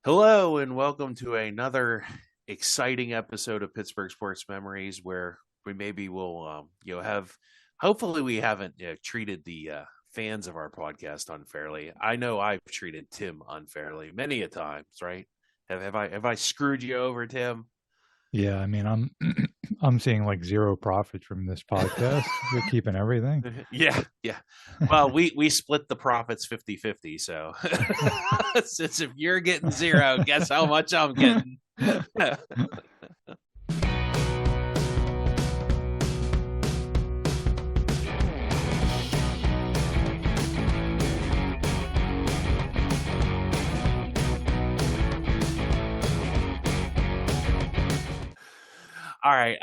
Hello and welcome to another exciting episode of Pittsburgh Sports Memories, where we maybe will, have. Hopefully, we haven't treated the fans of our podcast unfairly. I know I've treated Tim unfairly many a times, right? Have I screwed you over, Tim? Yeah, I mean, I'm I'm seeing like zero profit from this podcast. You're keeping everything. Yeah, yeah. Well, we split the profits 50-50, so since if you're getting zero, guess how much I'm getting. All right.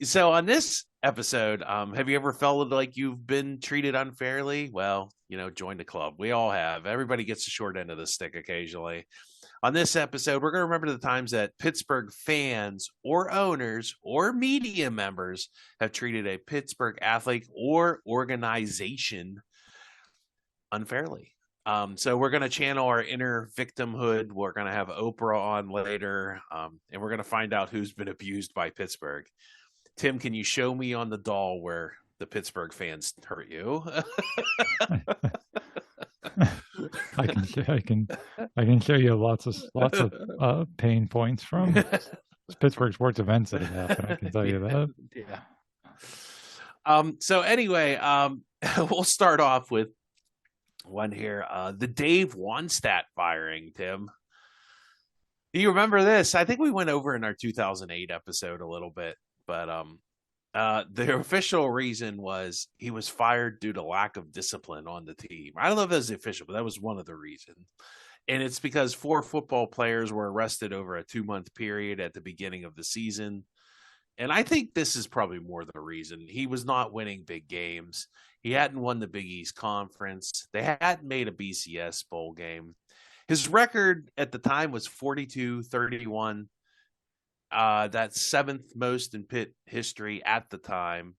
So on this episode, have you ever felt like you've been treated unfairly? Well, join the club. We all have. Everybody gets the short end of the stick occasionally. On this episode, we're going to remember the times that Pittsburgh fans or owners or media members have treated a Pittsburgh athlete or organization unfairly. So we're going to channel our inner victimhood. We're going to have Oprah on later, and we're going to find out who's been abused by Pittsburgh. Tim, can you show me on the doll where the Pittsburgh fans hurt you? I can show you lots of pain points from Pittsburgh sports events that have happened. I can tell you that. Yeah. So anyway, we'll start off with one here. The Dave Wannstedt firing, Tim. Do you remember this? I think we went over in our 2008 episode a little bit, but the official reason was he was fired due to lack of discipline on the team. I don't know if that was the official, but that was one of the reasons. And it's because four football players were arrested over a 2-month period at the beginning of the season. And I think this is probably more the reason. He was not winning big games. He hadn't won the Big East Conference. They hadn't made a BCS bowl game. His record at the time was 42-31. That's seventh most in Pitt history at the time.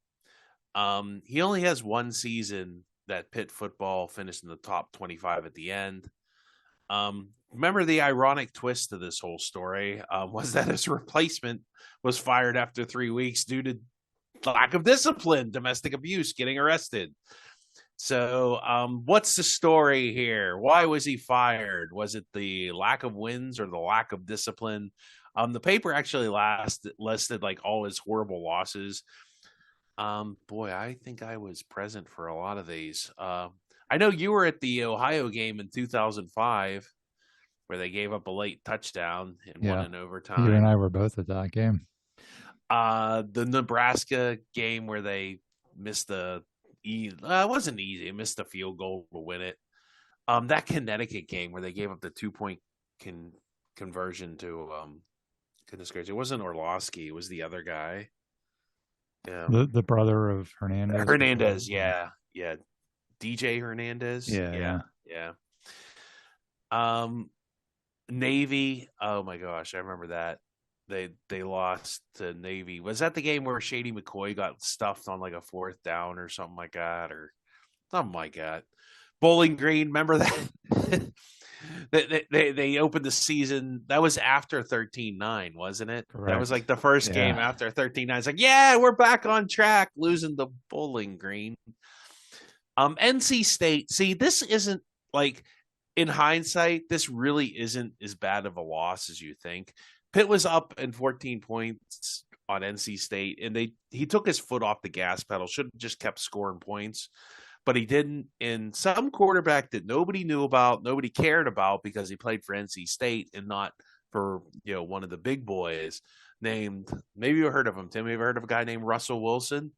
He only has one season that Pitt football finished in the top 25 at the end. Remember the ironic twist to this whole story was that his replacement was fired after 3 weeks due to lack of discipline, domestic abuse, getting arrested. So, what's the story here? Why was he fired? Was it the lack of wins or the lack of discipline? The paper actually listed like all his horrible losses. Boy, I think I was present for a lot of these. I know you were at the Ohio game in 2005 where they gave up a late touchdown and won Yeah, in you and I overtime. were both at that game. The Nebraska game where they missed it wasn't easy. They missed a field goal to win it. That Connecticut game where they gave up the 2-point conversion to goodness gracious, it wasn't Orlowski, it was the other guy. The brother of Hernandez. Hernandez, yeah, yeah, DJ Hernandez, Yeah, yeah, yeah. yeah. Um, Navy. Oh my gosh, I remember that. They lost to Navy. Was that the game where Shady McCoy got stuffed on like a fourth down or something like that, or something like that? Bowling Green, remember that? they opened the season. That was after 13-9, wasn't it? That was Correct. like the first game Yeah. after 13-9. It's like, yeah, we're back on track, losing the Bowling Green. NC State. See, this isn't like in hindsight, this really isn't as bad of a loss as you think. Pitt was up in 14 points on NC State, and he took his foot off the gas pedal. Should have just kept scoring points, but he didn't. And some quarterback that nobody knew about, nobody cared about because he played for NC State and not for one of the big boys. Named, maybe you heard of him, Tim. Have you ever heard of a guy named Russell Wilson?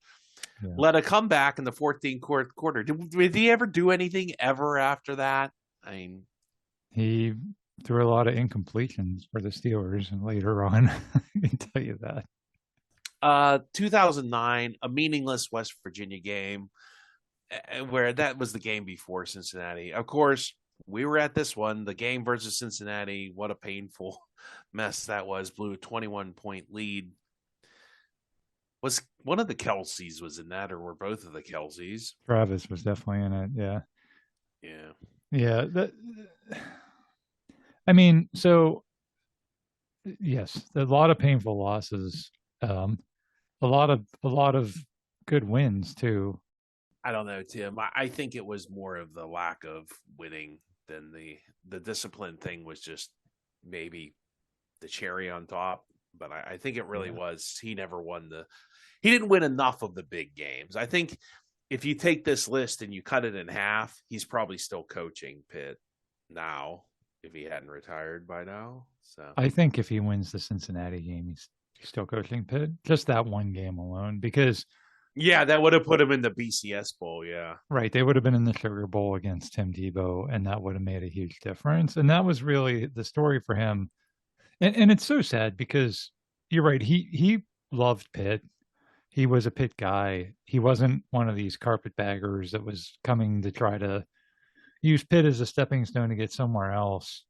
Yeah. Led a comeback in the 14th quarter. Did he ever do anything ever after that? I mean, He threw a lot of incompletions for the Steelers later on. I can tell you that. 2009, a meaningless West Virginia game, where that was the game before Cincinnati. Of course, we were at this one, the game versus Cincinnati. What a painful mess that was. Blew a 21-point lead. Was one of the Kelseys was in that, or were both of the Kelseys? Travis was definitely in it. Yeah. Yeah. Yeah. I mean, so yes, a lot of painful losses, um, a lot of good wins too. I don't know, Tim. I think it was more of the lack of winning than the discipline thing was just maybe the cherry on top. But I think it really Yeah, was he never won the he didn't win enough of the big games. I think if you take this list and you cut it in half, he's probably still coaching Pitt now if he hadn't retired by now. So I think if he wins the Cincinnati game, he's still coaching Pitt. Just that one game alone, because yeah, that would have put him in the BCS bowl. Yeah, right, they would have been in the Sugar Bowl against Tim Tebow, and that would have made a huge difference. And that was really the story for him. And it's so sad because you're right. He loved Pitt. He was a Pitt guy. He wasn't one of these carpetbaggers that was coming to try to use Pitt as a stepping stone to get somewhere else.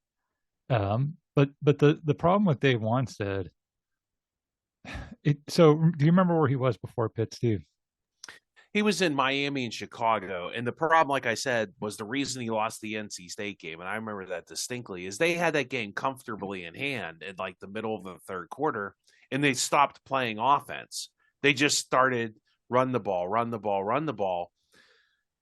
But the problem with Dave Wanstead, so do you remember where he was before Pitt, Steve? he was in Miami and Chicago, and the problem, like I said, was the reason he lost the NC State game, and I remember that distinctly. Is they had that game comfortably in hand in like the middle of the third quarter, and they stopped playing offense. They just started run the ball, run the ball, run the ball.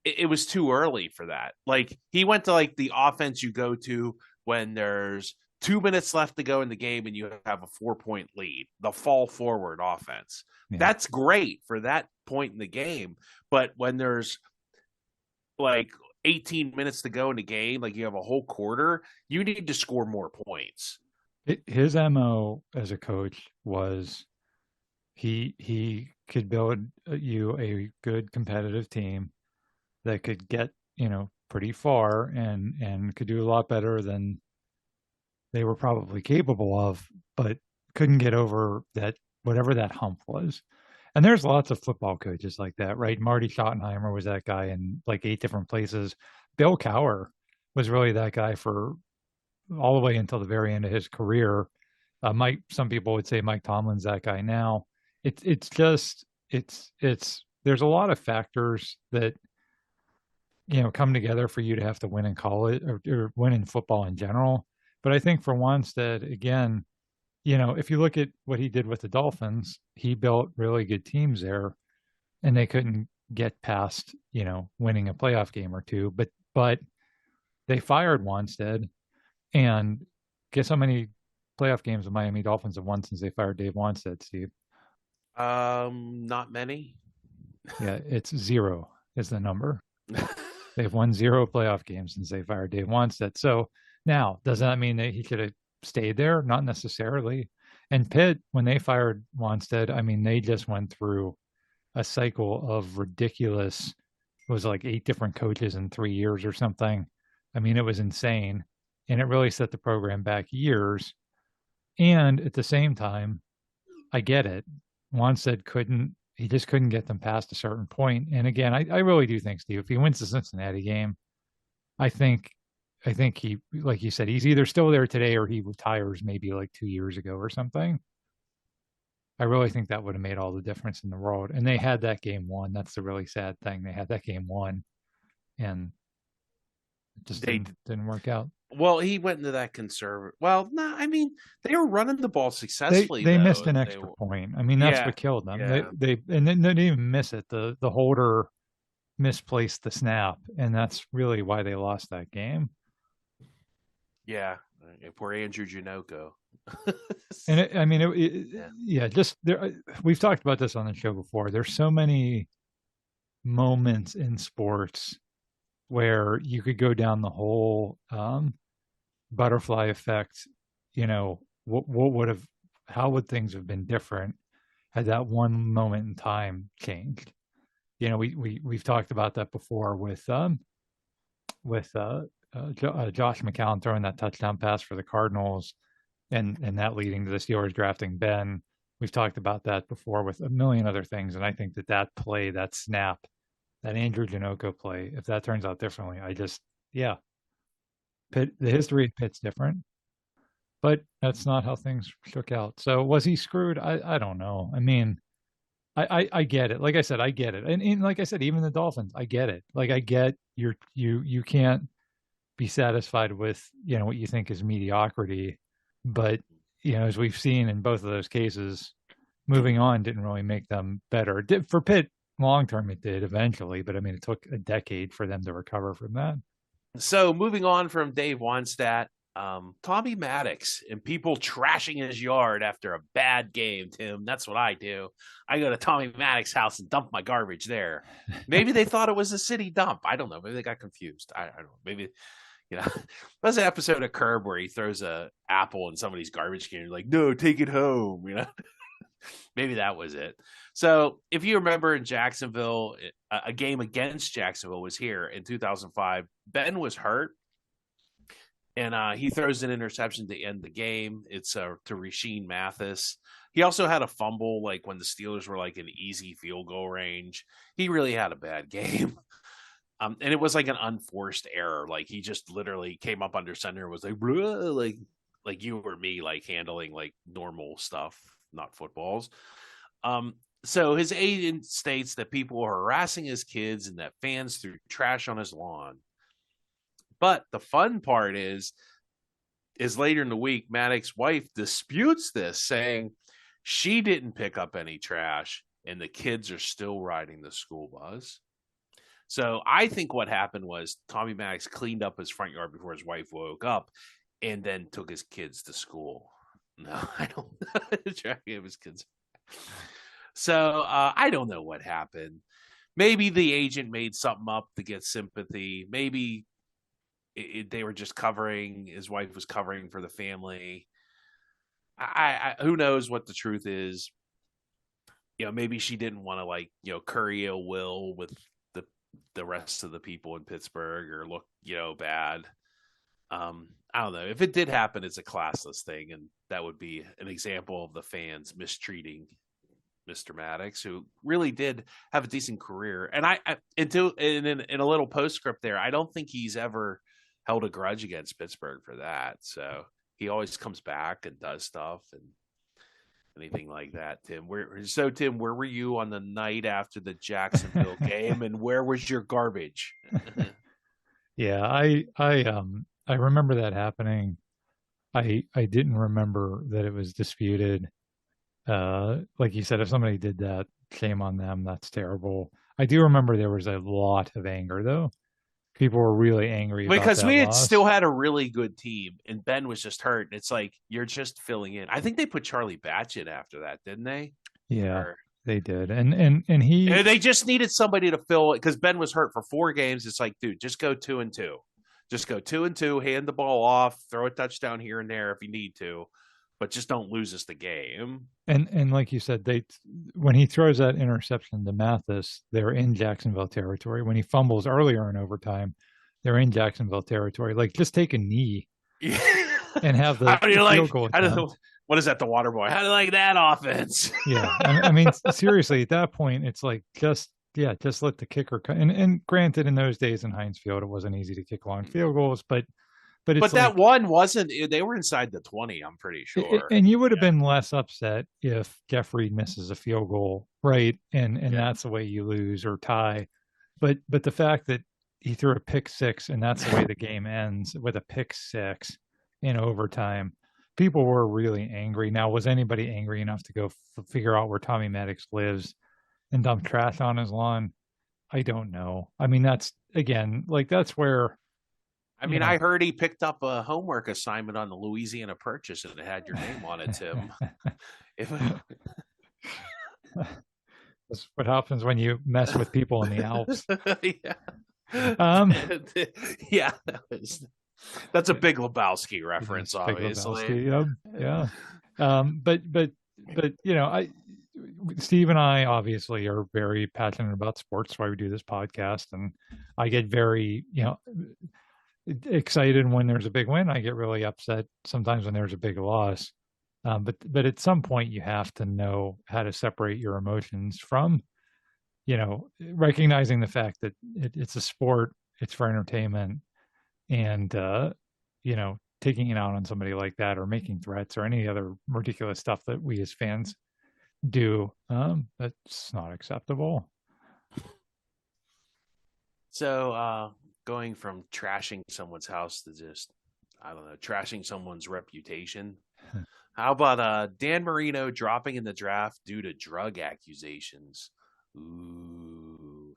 It was too early for that. Like he went to like the offense you go to when there's 2 minutes left to go in the game and you have a 4 point lead, the fall forward offense. Yeah. That's great for that point in the game. But when there's like 18 minutes to go in the game, like you have a whole quarter, you need to score more points. His MO as a coach was he could build you a good competitive team that could get, pretty far and could do a lot better than they were probably capable of, but couldn't get over that whatever that hump was. And there's lots of football coaches like that, right? Marty Schottenheimer was that guy in like 8 different places. Bill Cowher was really that guy for all the way until the very end of his career. Some people would say Mike Tomlin's that guy now. It's just there's a lot of factors that come together for you to have to win in college or win in football in general. But I think for Wanstead, again, if you look at what he did with the Dolphins, he built really good teams there, and they couldn't get past winning a playoff game or two. But they fired Wanstead, and guess how many playoff games the Miami Dolphins have won since they fired Dave Wanstead, Steve? Not many. Yeah, it's zero is the number. They've won zero playoff games since they fired Dave Wanstead. So now, does that mean that he could have stayed there? Not necessarily. And Pitt, when they fired Wanstead, I mean, they just went through a cycle of ridiculous, it was like 8 different coaches in 3 years or something. I mean, it was insane. And it really set the program back years. And at the same time, I get it. Wanstead he just couldn't get them past a certain point. And again, I really do think, Steve, if he wins the Cincinnati game, I think he, like you said, he's either still there today or he retires maybe like 2 years ago or something. I really think that would have made all the difference in the world. And they had that game won. That's the really sad thing. They had that game won, and it just They didn't work out. Well, he went into that conservative. Well, no, I mean they were running the ball successfully They though. missed an They extra point. I mean, that's yeah, what killed them. yeah, They and then they didn't even miss it. The holder misplaced the snap, and that's really why they lost that game. yeah. Poor Andrew Janoko. And I mean, Yeah. yeah, just there. We've talked about this on the show before. There's so many moments in sports where you could go down the whole butterfly effect. What would have, how would things have been different had that one moment in time changed? We've talked about that before with Josh McCown throwing that touchdown pass for the Cardinals, and that leading to the Steelers drafting Ben. We've talked about that before with a million other things, and I think that play, that snap, that Andrew Janoko play, if that turns out differently, yeah, the history of Pitt's different, but that's not how things shook out. So was he screwed? I don't know. I mean, I get it. Like I said, I get it. And like I said, even the Dolphins, I get it. Like I get you can't be satisfied with, what you think is mediocrity. But, as we've seen in both of those cases, moving on didn't really make them better. It did, for Pitt, long term, it did eventually, but I mean, it took a decade for them to recover from that. So moving on from Dave Wannstedt, Tommy Maddox and people trashing his yard after a bad game, Tim. That's what I do. I go to Tommy Maddox's house and dump my garbage there. Maybe they thought it was a city dump. I don't know. Maybe they got confused. I don't know. Maybe, there's an episode of Curb where he throws a apple in somebody's garbage can. Like, no, take it home. Maybe that was it. So if you remember in Jacksonville, a game against Jacksonville was here in 2005. Ben was hurt, and he throws an interception to end the game. It's to Rashean Mathis. He also had a fumble, like when the Steelers were like in easy field goal range. He really had a bad game. And it was like an unforced error. Like he just literally came up under center and was like, like you or me, like handling like normal stuff, not footballs. So his agent states that people are harassing his kids and that fans threw trash on his lawn. But the fun part is later in the week, Maddox's wife disputes this, saying she didn't pick up any trash and the kids are still riding the school bus. So I think what happened was Tommy Maddox cleaned up his front yard before his wife woke up and then took his kids to school. No, I don't tracking his kids. So I don't know what happened. Maybe the agent made something up to get sympathy. Maybe they were just covering, his wife was covering for the family. I who knows what the truth is. Maybe she didn't want to like, curry ill will with the rest of the people in Pittsburgh or look, bad. I don't know. If it did happen, it's a classless thing, and that would be an example of the fans mistreating Mr. Maddox, who really did have a decent career. And in a little postscript there, I don't think he's ever held a grudge against Pittsburgh for that. So he always comes back and does stuff and anything like that. Tim, where were you on the night after the Jacksonville game, and where was your garbage? Yeah, I remember that happening. I didn't remember that it was disputed. Like you said, if somebody did that, shame on them. That's terrible. I do remember there was a lot of anger, though. People were really angry about Because that we had loss. still had a really good team, and Ben was just hurt. And it's like you're just filling in. I think they put Charlie Batch in after that, didn't they? Yeah, Or they did, and he they just needed somebody to fill it because Ben was hurt for 4 games. It's like, dude, just go 2-2. Just go 2-2, hand the ball off, throw a touchdown here and there if you need to, but just don't lose us the game. and like you said, when he throws that interception to Mathis, they're in Jacksonville territory. When he fumbles earlier in overtime, they're in Jacksonville territory. Like, just take a knee and have the field goal attempt. What is that, the water boy? How do you like that offense? Yeah, I mean, seriously, at that point, it's like just let the kicker cut. And granted, in those days in Heinz Field, it wasn't easy to kick long field goals, but it's that like, one wasn't. They were inside the 20. I'm pretty sure. And you would have been less upset if Jeff Reed misses a field goal, right? And that's the way you lose or tie. But the fact that he threw a pick six and that's the way the game ends with a pick six in overtime, people were really angry. Now, was anybody angry enough to go figure out where Tommy Maddox lives and dump trash on his lawn? I don't know. I mean, that's where. I mean, I heard he picked up a homework assignment on the Louisiana Purchase and it had your name on it, Tim. That's what happens when you mess with people in the Alps. Yeah. That's a Big Lebowski reference, obviously. Big Lebowski, yeah. But Steve and I obviously are very passionate about sports. That's why we do this podcast, and I get very, excited when there's a big win. I get really upset sometimes when there's a big loss. But at some point you have to know how to separate your emotions from, recognizing the fact that it's a sport, it's for entertainment, and taking it out on somebody like that or making threats or any other ridiculous stuff that we as fans do, that's not acceptable. So going from trashing someone's house to just, I don't know, trashing someone's reputation. How about Dan Marino dropping in the draft due to drug accusations? Ooh.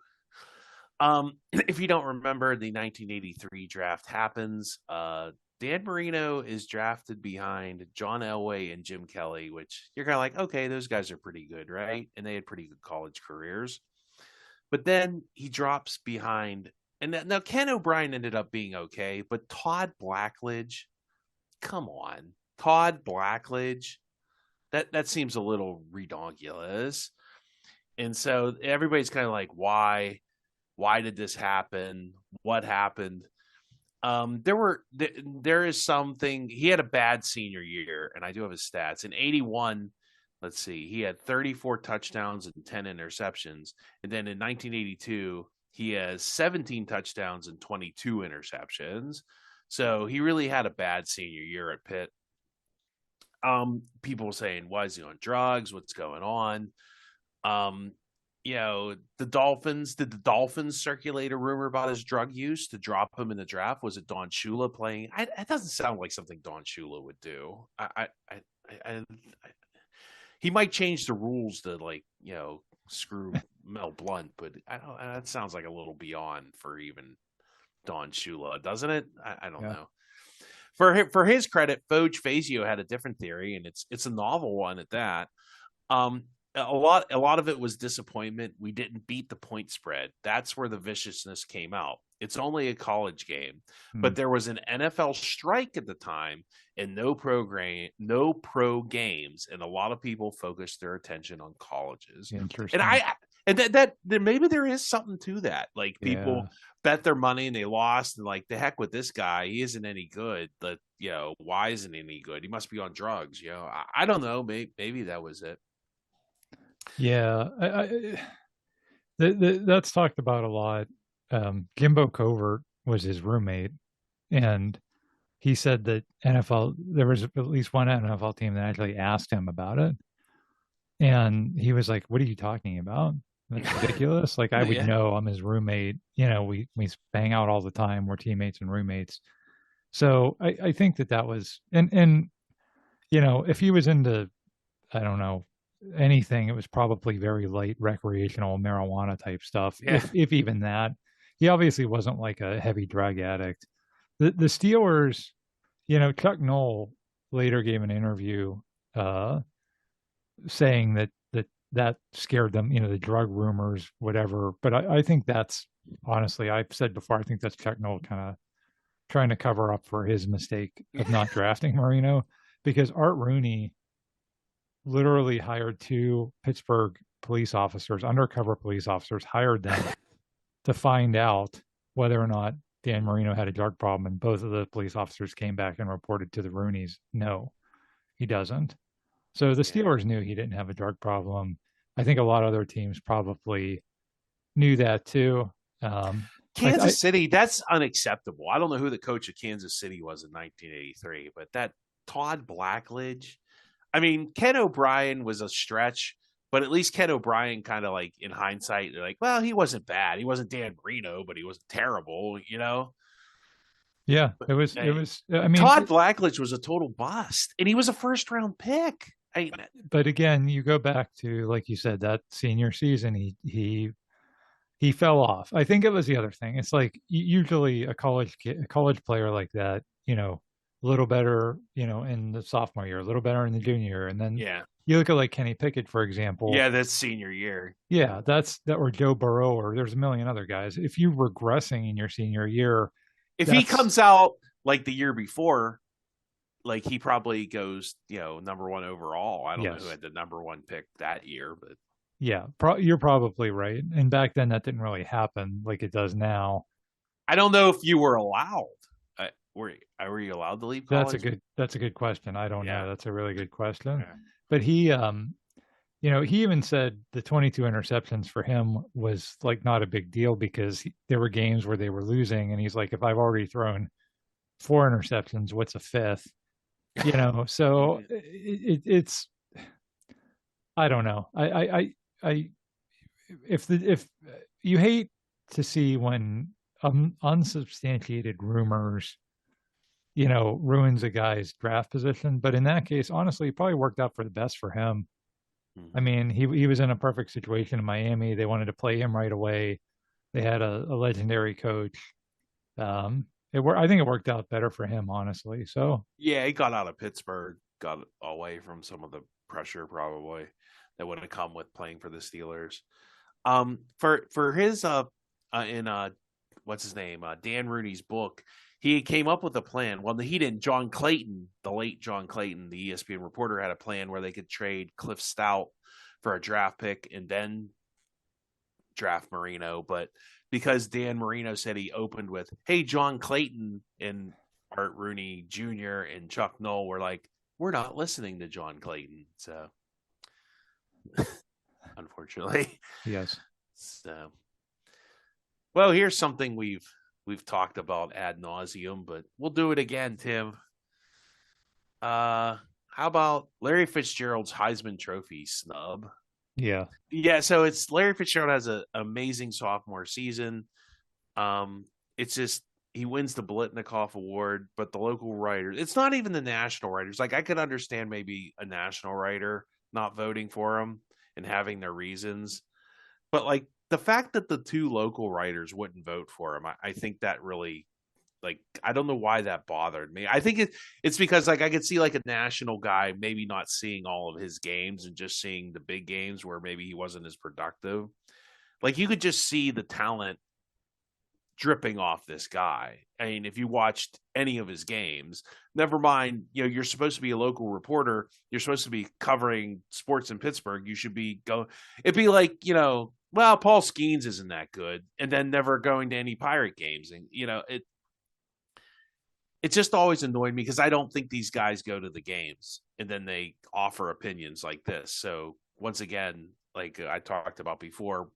If you don't remember, the 1983 draft happens. Dan Marino is drafted behind John Elway and Jim Kelly, which you're kind of like, okay, those guys are pretty good, right? And they had pretty good college careers. But then he drops behind, and now Ken O'Brien ended up being okay, but Todd Blackledge, come on, Todd Blackledge, that seems a little redonkulous. And so everybody's kind of like, why? Why did this happen? What happened? There is something. He had a bad senior year, and I do have his stats. In '81, let's see, he had 34 touchdowns and 10 interceptions, and then in 1982, he has 17 touchdowns and 22 interceptions. So he really had a bad senior year at Pitt. People saying, why is he on drugs? What's going on? Um, the Dolphins, did the Dolphins circulate a rumor about his drug use to drop him in the draft? Was it Don Shula playing? It doesn't sound like something Don Shula would do. I he might change the rules to, like, screw Mel Blunt, but I don't. That sounds like a little beyond for even Don Shula, doesn't it? I don't know. For his credit, Foge Fazio had a different theory, and it's a novel one at that. A lot of it was disappointment. We didn't beat the point spread. That's where the viciousness came out. It's only a college game, but there was an NFL strike at the time, and no pro games, and a lot of people focused their attention on colleges. Interesting. And that maybe there is something to that. Like, people bet their money and they lost, and like, the heck with this guy, he isn't any good. But why isn't he any good? He must be on drugs. I don't know. Maybe that was it. Yeah, that's talked about a lot. Jimbo Covert was his roommate, and he said that there was at least one NFL team that actually asked him about it, and he was like, "What are you talking about? That's ridiculous! Like, I would know. I'm his roommate. We bang out all the time. We're teammates and roommates." So I think that was, and if he was into, I don't know, anything, it was probably very light recreational marijuana type stuff. Yeah. If even that. He obviously wasn't like a heavy drug addict. The Steelers, Chuck Noll later gave an interview saying that scared them, the drug rumors, whatever. But I think that's, honestly, I've said before, I think that's Chuck Noll kind of trying to cover up for his mistake of not drafting Marino, because Art Rooney literally hired 2 Pittsburgh police officers, undercover police officers, hired them to find out whether or not Dan Marino had a drug problem. And both of the police officers came back and reported to the Rooneys, no, he doesn't. So the Steelers knew he didn't have a drug problem. I think a lot of other teams probably knew that too. Kansas City, that's unacceptable. I don't know who the coach of Kansas City was in 1983, but that Todd Blackledge, I mean, Ken O'Brien was a stretch, but at least Ken O'Brien kind of, like, in hindsight, they're like, well, he wasn't bad. He wasn't Dan Marino, but he wasn't terrible, Yeah, But, it was. I mean, Todd Blackledge was a total bust, and he was a first-round pick. But again, you go back to, like you said, that senior season, he fell off. I think it was the other thing. It's like, usually a college player like that, a little better, in the sophomore year, a little better in the junior year, and then you look at, like, Kenny Pickett, for example. Yeah, that's senior year. Yeah, or Joe Burrow, or there's a million other guys. If you're regressing in your senior year, if he comes out like the year before, like, he probably goes, number 1 overall. I don't know who had the number 1 pick that year, but yeah, you're probably right. And back then, that didn't really happen like it does now. I don't know if you were allowed. Were you allowed to leave college? That's a good question. I don't know. That's a really good question. Yeah. But he, he even said the 22 interceptions for him was, like, not a big deal, because there were games where they were losing, and he's like, if I've already thrown 4 interceptions, what's a 5th? So it's, I don't know. If you hate to see when unsubstantiated rumors, ruins a guy's draft position. But in that case, honestly, it probably worked out for the best for him. I Mhm. mean, he was in a perfect situation in Miami. They wanted to play him right away. They had a legendary coach. I think it worked out better for him, honestly. So Yeah, he got out of Pittsburgh, got away from some of the pressure probably that would have come with playing for the Steelers. For his in what's his name, Dan Rooney's book, he came up with a plan. Well, he didn't. John Clayton, the late John Clayton, the ESPN reporter, had a plan where they could trade Cliff Stout for a draft pick and then draft Marino. But because Dan Marino said he opened with, "Hey, John Clayton," and Art Rooney Jr. and Chuck Noll were like, "We're not listening to John Clayton." So, unfortunately, yes, so well, here's something we've talked about ad nauseum, but we'll do it again, Tim. How about Larry Fitzgerald's Heisman Trophy snub? yeah, Yeah, so it's Larry Fitzgerald has an amazing sophomore season. It's just he wins the Blitnikoff Award, but the local writers, it's not even the national writers. Like I could understand maybe a national writer not voting for him and having their reasons, but like the fact that the two local writers wouldn't vote for him, I think that really like I don't know why that bothered me. I think it's because like I could see like a national guy maybe not seeing all of his games and just seeing the big games where maybe he wasn't as productive. Like you could just see the talent dripping off this guy. I mean, if you watched any of his games, never mind, you're supposed to be a local reporter. You're supposed to be covering sports in Pittsburgh. You should be go. It'd be like, well, Paul Skeens isn't that good, and then never going to any Pirate games, and it just always annoyed me because I don't think these guys go to the games and then they offer opinions like this. So once again, like I talked about before,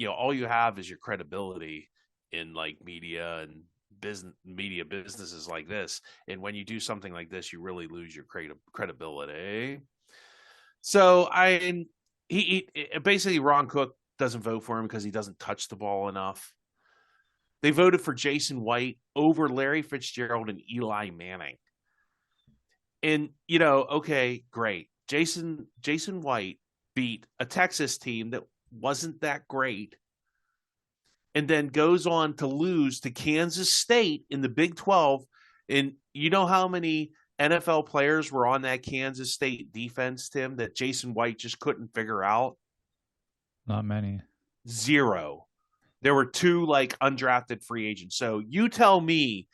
all you have is your credibility in like media and businesses like this. And when you do something like this, you really lose your credibility. So he basically Ron Cook doesn't vote for him because he doesn't touch the ball enough. They voted for Jason White over Larry Fitzgerald and Eli Manning. And okay, great. Jason White beat a Texas team that wasn't that great and then goes on to lose to Kansas State in the Big 12. And you know how many NFL players were on that Kansas State defense, Tim, that Jason White just couldn't figure out? not many. Zero. There were two like undrafted free agents. So you tell me,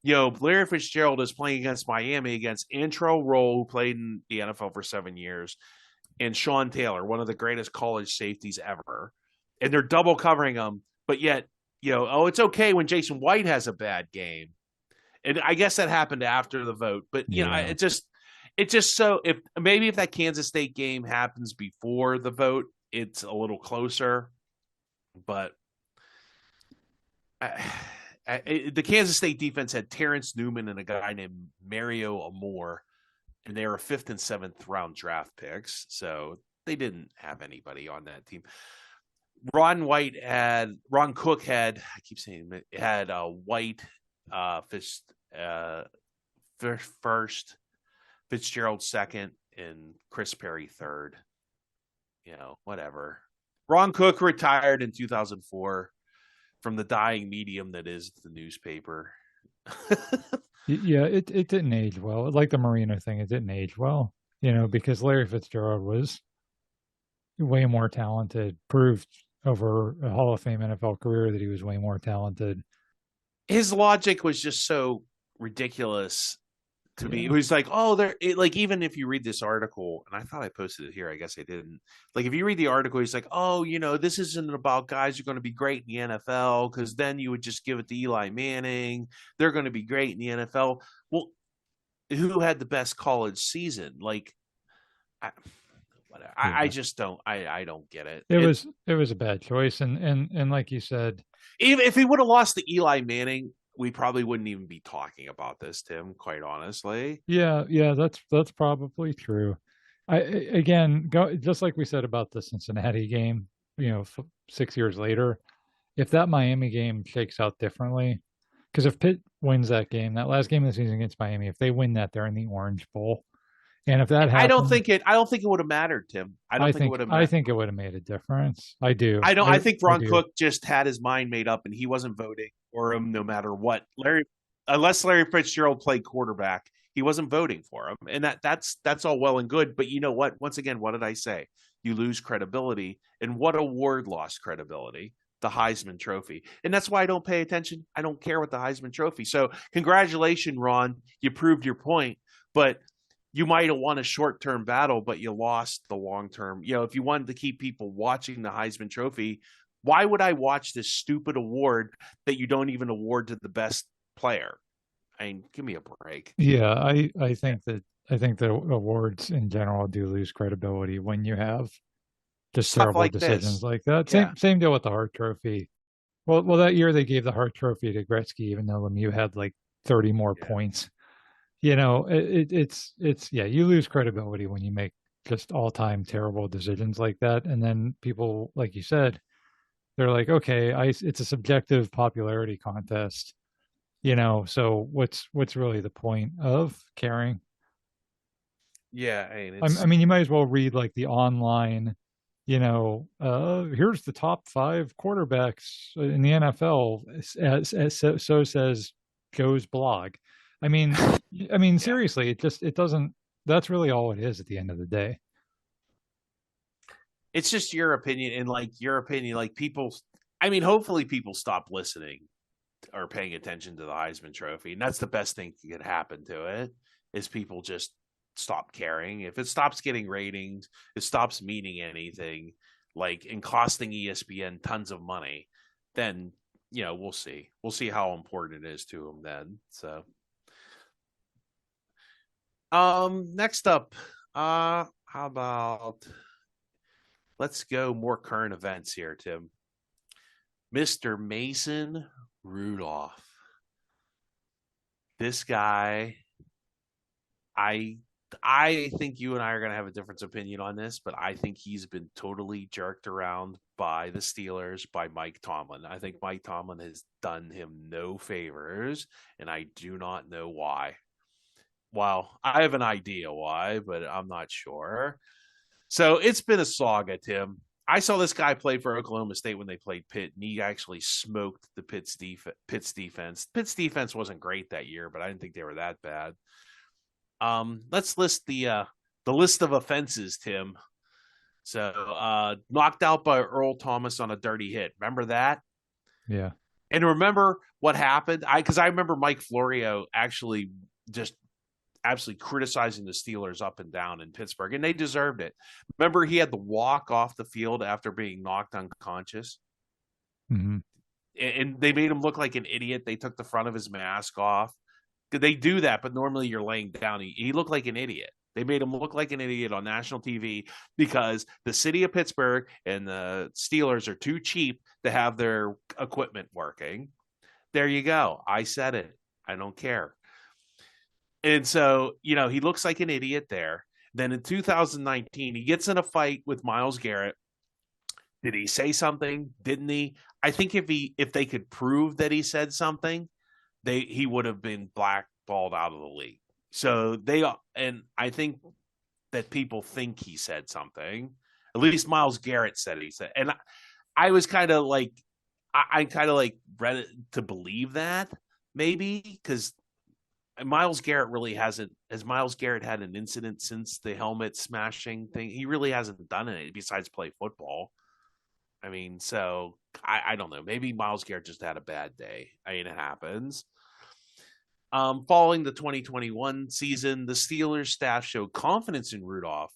Larry Fitzgerald is playing against Miami against Antrell Roll, who played in the NFL for 7 years, and Sean Taylor, one of the greatest college safeties ever. And they're double covering him, but yet, it's okay when Jason White has a bad game. And I guess that happened after the vote, but Yeah, it just so if that Kansas State game happens before the vote, it's a little closer. But the Kansas State defense had Terrence Newman and a guy named Mario Amore, and they were fifth and seventh round draft picks, so they didn't have anybody on that team. Ron Cook had I keep saying it had White Fitz, uh, first, Fitzgerald second, and Chris Perry third. Whatever. Ron Cook retired in 2004 from the dying medium that is the newspaper. yeah. It didn't age well. Like the Marino thing, it didn't age well. Because Larry Fitzgerald was way more talented. Proved over a Hall of Fame NFL career that he was way more talented. His logic was just so ridiculous to me. It Yeah, was like, like even if you read this article, and I thought I posted it here, I guess I didn't. Like if you read the article, he's like, this isn't about guys who are going to be great in the NFL because then you would just give it to Eli Manning. They're going to be great in the NFL. Well, who had the best college season? Like, I, I yeah. just don't. I don't get it. It was a bad choice, and like you said, Even if he would have lost to Eli Manning, we probably wouldn't even be talking about this, Tim. Quite honestly. yeah, that's probably true. Again, go just like we said about the Cincinnati game. 6 years later, if that Miami game shakes out differently, because if Pitt wins that game, that last game of the season against Miami, if they win that, they're in the Orange Bowl. And if that happens, I don't think it would have mattered, Tim. I don't think it would have I mattered. think it would have made a difference. I do. I don't. I think I Ron do. Cook just had his mind made up, and he wasn't voting for him no matter what. Unless Larry Fitzgerald played quarterback, he wasn't voting for him, and that's all well and good. But you know what? Once again, what did I say? You lose credibility, and what award lost credibility? The Heisman Trophy, and that's why I don't pay attention. I don't care what the Heisman Trophy. So, congratulations, Ron. You proved your point, but you might have won a short-term battle, but you lost the long-term. You know, if you wanted to keep people watching the Heisman Trophy, why would I watch this stupid award that you don't even award to the best player? I mean, give me a break. Yeah, I think that awards in general do lose credibility when you have just Stuff terrible like decisions this. like that. Yeah. Same deal with the Hart Trophy. Well, that year they gave the Hart Trophy to Gretzky, even though Lemieux had like 30 more Yeah. points. You know, it's yeah, you lose credibility when you make just all time terrible decisions like that, and then people, like you said, they're like, okay, it's a subjective popularity contest. You know, so what's really the point of caring? Yeah. I mean, I mean, you might as well read like the online, here's the top 5 quarterbacks in the NFL, so says Joe's blog. I mean, yeah. seriously, it doesn't. That's really all it is at the end of the day. It's just your opinion, and like your opinion, like people. I mean, hopefully people stop listening or paying attention to the Heisman Trophy, and that's the best thing that could happen to it is people just stop caring. If it stops getting ratings, it stops meaning anything, like and costing ESPN tons of money, then we'll see. We'll see how important it is to them then. So, next up, how about let's go more current events here, Tim. Mr. Mason Rudolph. This guy, I I think you and I are going to have a different opinion on this, but I think he's been totally jerked around by the Steelers, by Mike Tomlin. I think Mike Tomlin has done him no favors, and I do not know why. Well, I have an idea why, but I'm not sure. So it's been a saga, Tim. I saw this guy play for Oklahoma State when they played Pitt, and he actually smoked the Pitt's defense. Pitt's defense wasn't great that year, but I didn't think they were that bad. Let's list the list of offenses, Tim. So knocked out by Earl Thomas on a dirty hit. Remember that? Yeah. And remember what happened? I remember Mike Florio actually just absolutely criticizing the Steelers up and down in Pittsburgh, and they deserved it. Remember, he had to walk off the field after being knocked unconscious, Hmm. and they made him look like an idiot. They took the front of his mask off. They do that, but normally you're laying down. He looked like an idiot. They made him look like an idiot on national TV because the city of Pittsburgh and the Steelers are too cheap to have their equipment working. There you go. I said it. I don't care. And so, he looks like an idiot there. Then in 2019, he gets in a fight with Myles Garrett. Did he say something? Didn't he? I think if they could prove that he said something, he would have been blackballed out of the league. So and I think that people think he said something. At least Myles Garrett said he said, and I was kind of like, I kind of like ready to believe that maybe because Myles Garrett really hasn't. Has Myles Garrett had an incident since the helmet smashing thing? He really hasn't done it besides play football. I mean, so I don't know. Maybe Myles Garrett just had a bad day. I mean, it happens. Following the 2021 season, the Steelers staff showed confidence in Rudolph.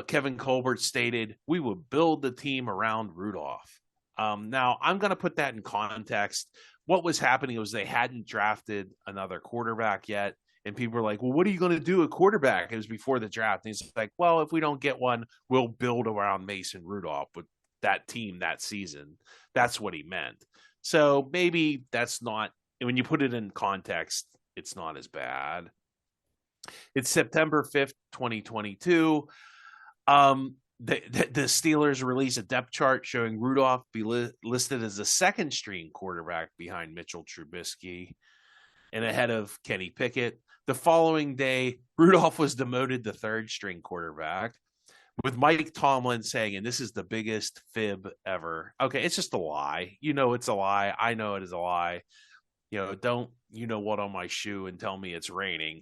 Kevin Colbert stated, "We will build the team around Rudolph." Now, I'm going to put that in context. What was happening was they hadn't drafted another quarterback yet. And people were like, well, what are you going to do at quarterback? It was before the draft. And he's like, well, if we don't get one, we'll build around Mason Rudolph with that team that season. That's what he meant. So maybe that's not, when you put it in context, it's not as bad. It's September 5th, 2022. the Steelers release a depth chart showing Rudolph be listed as the second string quarterback behind Mitchell Trubisky and ahead of Kenny Pickett. The following day, Rudolph was demoted to third string quarterback, with Mike Tomlin saying, and this is the biggest fib ever. Okay, it's just a lie. You know it's a lie. I know it is a lie. Don't what on my shoe and tell me it's raining.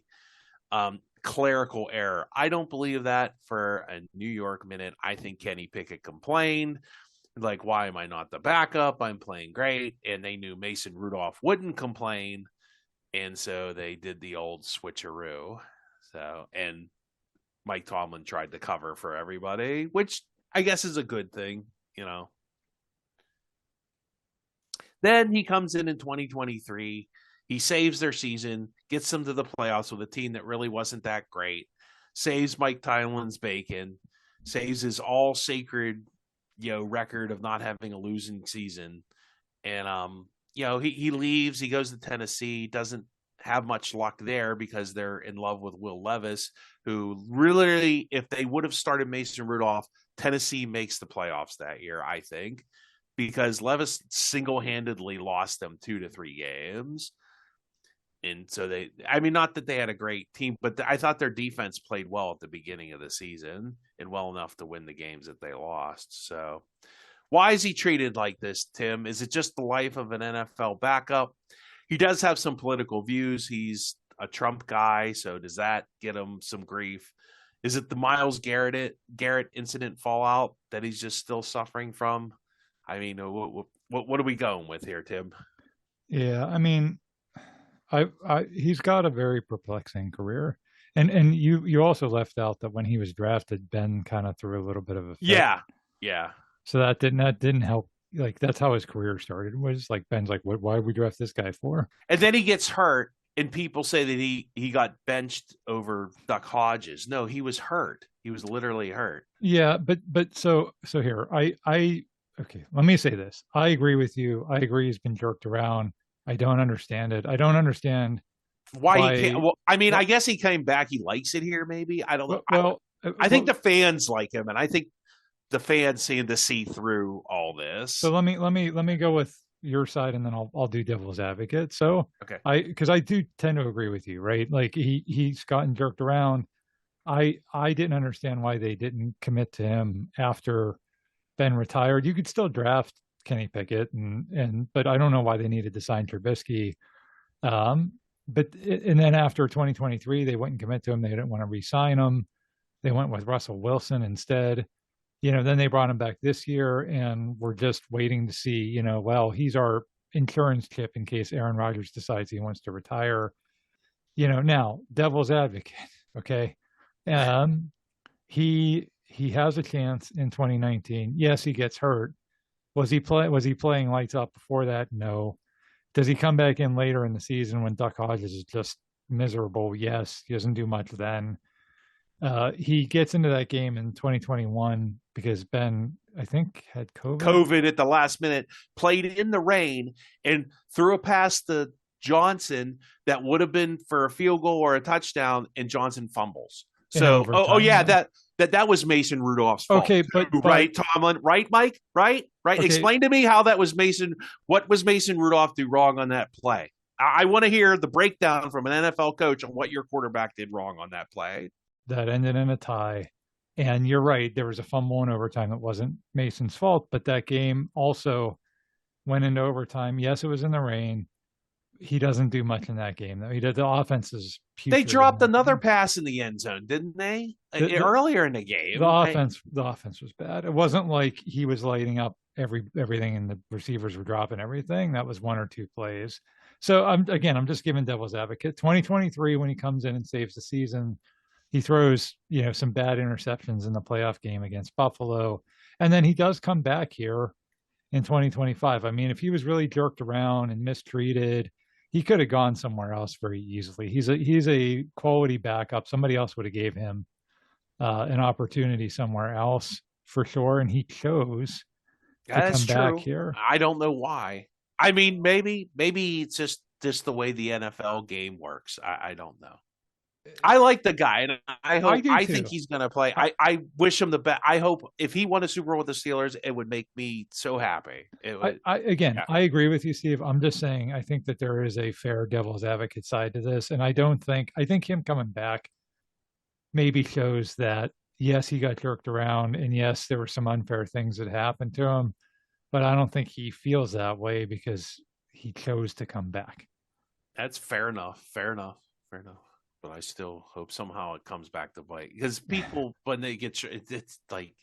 Clerical error. I don't believe that for a New York minute. I think Kenny Pickett complained, like, why am I not the backup? I'm playing great. And they knew Mason Rudolph wouldn't complain. And so they did the old switcheroo. And Mike Tomlin tried to cover for everybody, which I guess is a good thing, Then he comes in 2023. He saves their season, gets them to the playoffs with a team that really wasn't that great, saves Mike Tomlin's bacon, saves his all sacred, record of not having a losing season. And, he leaves, he goes to Tennessee, doesn't have much luck there because they're in love with Will Levis, who really, if they would have started Mason Rudolph, Tennessee makes the playoffs that year, I think, because Levis single-handedly lost them 2 to 3 games. And so not that they had a great team, but I thought their defense played well at the beginning of the season and well enough to win the games that they lost. So why is he treated like this, Tim? Is it just the life of an NFL backup? He does have some political views. He's a Trump guy, so does that get him some grief? Is it the Myles Garrett incident fallout that he's just still suffering from? I mean, what are we going with here, Tim? Yeah, I mean, he's got a very perplexing career, and you also left out that when he was drafted, Ben kind of threw a little bit of a fit. Yeah. So that didn't help. Like, that's how his career started. Was like Ben's like, why would we draft this guy for? And then he gets hurt, and people say that he got benched over Duck Hodges. No, he was hurt. He was literally hurt. Yeah, but so here, okay, let me say this. I agree with you. I agree he's been jerked around. I don't understand it. I don't understand why he can't. Well, I mean, I guess he came back. He likes it here, maybe. I don't know. Well, I think the fans like him, and I think the fans seem to see through all this. So let me go with your side, and then I'll do devil's advocate. So okay, because I do tend to agree with you, right? Like he's gotten jerked around. I didn't understand why they didn't commit to him after Ben retired. You could still draft Kenny Pickett, but I don't know why they needed to sign Trubisky. And then after 2023, they wouldn't commit to him. They didn't want to re-sign him. They went with Russell Wilson instead. Then they brought him back this year, and we're just waiting to see, well, he's our insurance chip in case Aaron Rodgers decides he wants to retire. Now, devil's advocate, okay? He has a chance in 2019. Yes, he gets hurt. Was he playing lights up before that? No. Does he come back in later in the season when Duck Hodges is just miserable? Yes. He doesn't do much then. He gets into that game in 2021 because Ben, I think, had COVID at the last minute, played in the rain and threw a pass to Johnson that would have been for a field goal or a touchdown, and Johnson fumbles. So, that was Mason Rudolph's fault. Okay, but right, Tomlin, right, Mike, right. Okay. Explain to me how that was Mason. What was Mason Rudolph do wrong on that play? I want to hear the breakdown from an NFL coach on what your quarterback did wrong on that play. That ended in a tie. And you're right, there was a fumble in overtime. It wasn't Mason's fault, but that game also went into overtime. Yes, it was in the rain. He doesn't do much in that game, though. The offense is putrid. They dropped another pass in the end zone, didn't they? Earlier in the game. The offense was bad. It wasn't like he was lighting up everything and the receivers were dropping everything. That was one or two plays. So I'm just giving devil's advocate. 2023, when he comes in and saves the season, he throws, some bad interceptions in the playoff game against Buffalo. And then he does come back here in 2025. I mean, if he was really jerked around and mistreated, he could have gone somewhere else very easily. He's a quality backup. Somebody else would have gave him an opportunity somewhere else for sure. And he chose to come back here. I don't know why. I mean, maybe it's just the way the NFL game works. I don't know. I like the guy, and I I hope. do I think too. he's going to play. I, I wish him the best. I hope if he won a Super Bowl with the Steelers, it would make me so happy. It would. again, Yeah, I agree with you, Steve. I'm just saying, I think that there is a fair devil's advocate side to this. And I think him coming back maybe shows that, yes, he got jerked around. And yes, there were some unfair things that happened to him. But I don't think he feels that way because he chose to come back. that's fair enough. Fair enough. Fair enough. But I still hope somehow it comes back to bite because people when they get it's like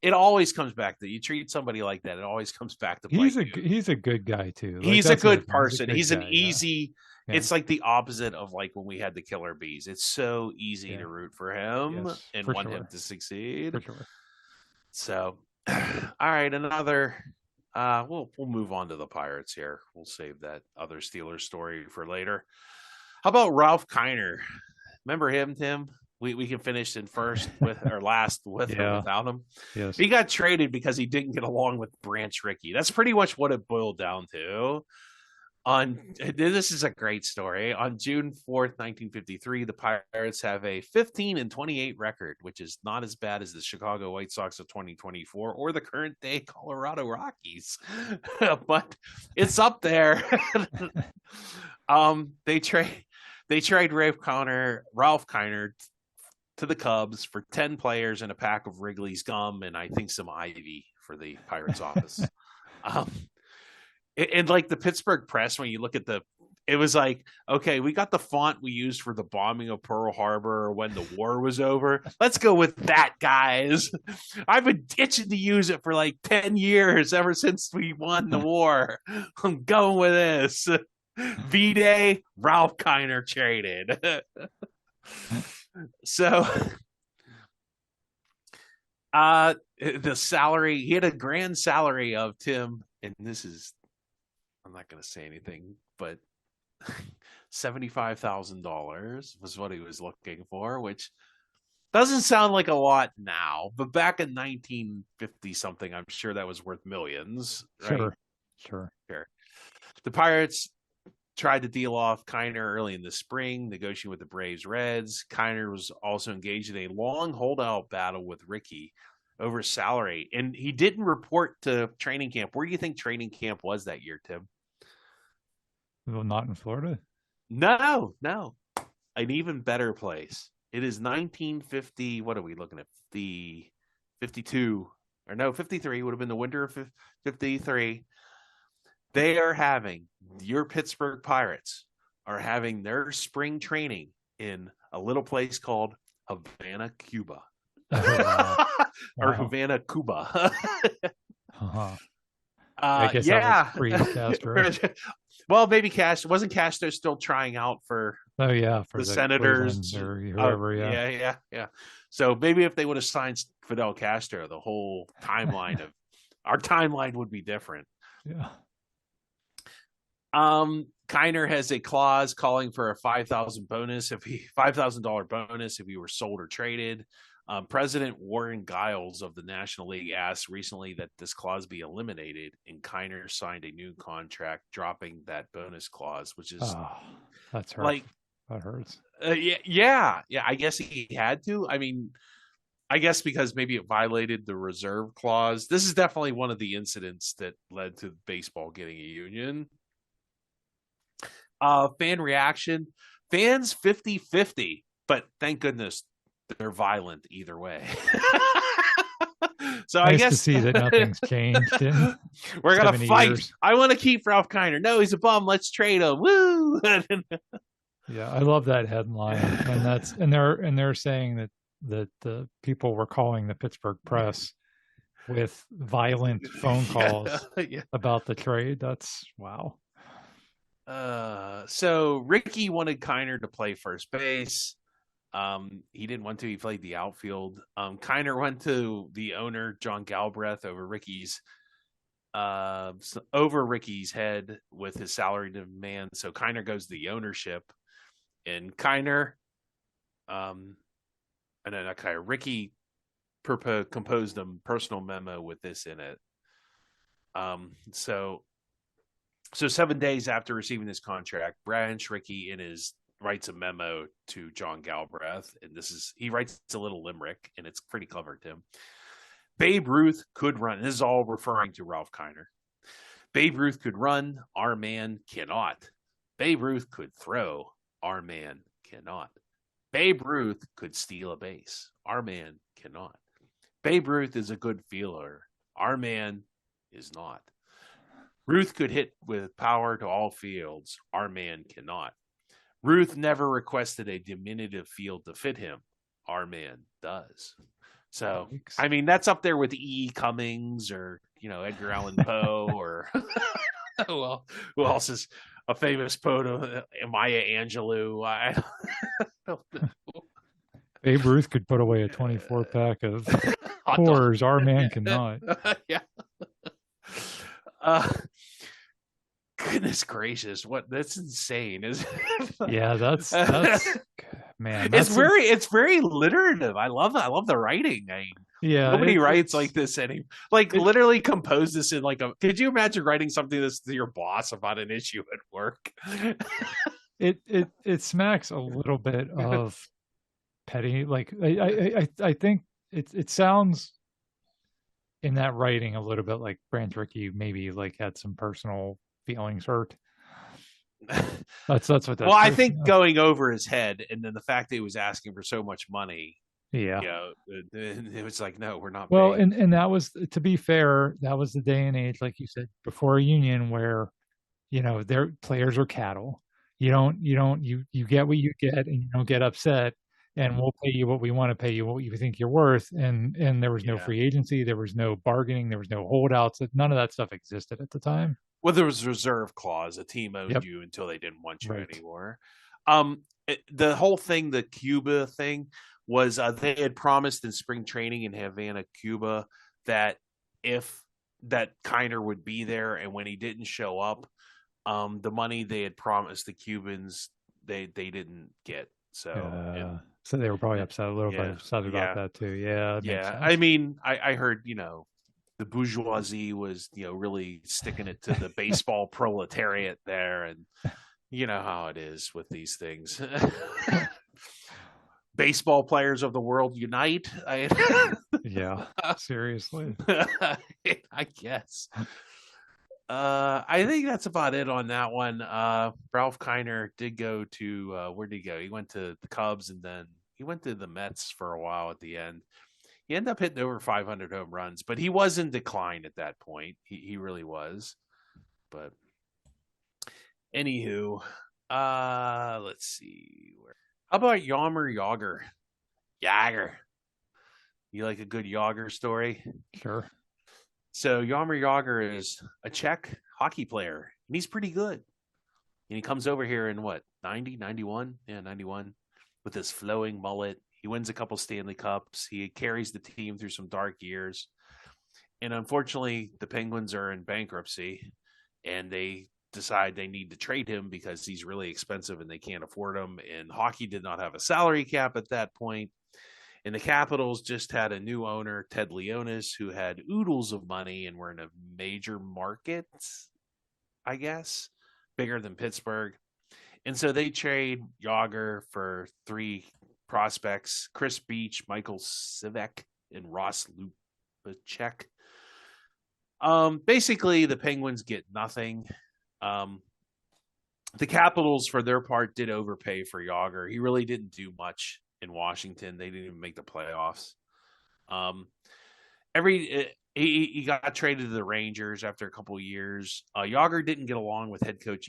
it always comes back that you treat somebody like that. It always comes back to bite you. He's a good guy too. Like He's a that's the other good thing. He's a person. good He's an guy. Yeah. easy. Yeah. It's like the opposite of like when we had the killer bees. It's so easy Yeah. to root for him Yes, and for want him sure. to succeed. For sure. So, all right, another. We'll move on to the Pirates here. We'll save that other Steelers story for later. How about Ralph Kiner? Remember him, Tim? We can finish in first with or last with or Yeah. without him. Yes. He got traded because he didn't get along with Branch Rickey. That's pretty much what it boiled down to. On this is a great story. On June 4th, 1953, the Pirates have a 15-28 record, which is not as bad as the Chicago White Sox of 2024 or the current day Colorado Rockies, but it's up there. They trade Ralph Kiner to the Cubs for 10 players and a pack of Wrigley's gum and I think some ivy for the Pirates office. Um, and like the Pittsburgh Press, when you look at it was like, okay, we got the font we used for the bombing of Pearl Harbor when the war was over. Let's go with that, guys. I've been itching to use it for like 10 years ever since we won the war. I'm going with this. V-Day, Ralph Kiner traded. So the salary, he had a grand salary of Tim, and this is I'm not going to say anything, but $75,000 was what he was looking for, which doesn't sound like a lot now, but back in 1950 something, I'm sure that was worth millions, right? Sure. Sure. Sure. The Pirates tried to deal off Kiner early in the spring, negotiating with the Braves Reds. Kiner was also engaged in a long holdout battle with Rickey over salary, and he didn't report to training camp. Where do you think training camp was that year, Tim? Well, not in Florida. No, no. An even better place. It is 1950. What are we looking at? The 52 or no, 53 would have been the winter of 53. They are having your Pittsburgh Pirates are having their spring training in a little place called Havana, Cuba. Oh, wow. Or Wow. Havana, Cuba. Uh-huh. I guess that was Yeah. pre-Castro. Well, maybe wasn't Castro still trying out for Oh yeah, for the the Senators? Cleveland or whoever. Yeah. Yeah. So maybe if they would have signed Fidel Castro, the whole timeline of our timeline would be different. Yeah. Kiner has a clause calling for a $5,000 bonus if he were sold or traded. President Warren Giles of the National League asked recently that this clause be eliminated, and Kiner signed a new contract dropping that bonus clause, which is That's hurt. like That hurts. yeah. I guess he had to. I mean, I guess because maybe it violated the reserve clause. This is definitely one of the incidents that led to baseball getting a union. Fan reaction, fans 50-50, but thank goodness they're violent either way. So Nice I guess to see that nothing's changed in we're gonna 70 fight. years. I want to keep Ralph Kiner. No, he's a bum. Let's trade him. Woo! Yeah, I love that headline, and they're saying that the people were calling the Pittsburgh Press with violent phone calls Yeah. about the trade. That's wow. So Rickey wanted Kiner to play first base. He didn't want to. He played the outfield. Kiner went to the owner John Galbraith over Ricky's head with his salary demand. So Kiner goes to the ownership, and Kiner, Rickey composed a personal memo with this in it. So 7 days after receiving this contract, Branch Rickey, in his writes a memo to John Galbraith, and he writes a little limerick, and it's pretty clever, Tim. Babe Ruth could run. This is all referring to Ralph Kiner. Babe Ruth could run, our man cannot. Babe Ruth could throw, our man cannot. Babe Ruth could steal a base, our man cannot. Babe Ruth is a good fielder, our man is not. Ruth could hit with power to all fields, our man cannot. Ruth never requested a diminutive field to fit him, our man does. So, I mean, that's up there with E. Cummings or, Edgar Allan Poe or well, who else is a famous poet of Maya Angelou? I don't know. Babe Ruth could put away a 24 pack of Coors. Our man cannot. Yeah. Goodness gracious, that's insane, isn't it? Yeah, that's man. It's very alliterative. I love the writing. Nobody writes like this anymore. Literally compose this in could you imagine writing something this to your boss about an issue at work? It smacks a little bit of petty. I think it sounds in that writing a little bit like Branch Rickey maybe had some personal feelings hurt. That's what that. Well, I think going over his head, and then the fact that he was asking for so much money. Yeah, it was like, no, we're not. Well, and that was, to be fair, that was the day and age, like you said, before a union where, their players are cattle. You get what you get, and you don't get upset. And we'll pay you what we want to pay you, what you think you're worth. And there was no free agency, there was no bargaining, there was no holdouts. None of that stuff existed at the time. Well, there was a reserve clause. A team owned you until they didn't want you anymore. The whole thing, the Cuba thing, was they had promised in spring training in Havana, Cuba, that if that Kiner would be there, and when he didn't show up, the money they had promised the Cubans, they didn't get. So they were probably upset a little bit about that too. Yeah. I mean, I heard, the bourgeoisie was, really sticking it to the baseball proletariat there. And you know how it is with these things. Baseball players of the world unite. Yeah, seriously. I guess. I think that's about it on that one. Ralph Kiner did go to where did he go? He went to the Cubs, and then he went to the Mets for a while at the end. He ended up hitting over 500 home runs, but he was in decline at that point. He really was. But anywho, let's see. How about Jaromir Jagr? Jagr. You like a good Jagr story? Sure. So Jaromir Jagr is a Czech hockey player, and he's pretty good. And he comes over here in 90, 91? Yeah, 91, with his flowing mullet. He wins a couple Stanley Cups. He carries the team through some dark years. And unfortunately, the Penguins are in bankruptcy, and they decide they need to trade him because he's really expensive and they can't afford him. And hockey did not have a salary cap at that point. And the Capitals just had a new owner, Ted Leonis, who had oodles of money and were in a major market, I guess, bigger than Pittsburgh. And so they trade Jagr for 3 prospects: Chris Beach, Michael Sivek, and Ross Lupacek. Basically, the Penguins get nothing. The Capitals, for their part, did overpay for Jagr. He really didn't do much in Washington. They didn't even make the playoffs. He got traded to the Rangers after a couple of years. Jagr didn't get along with head coach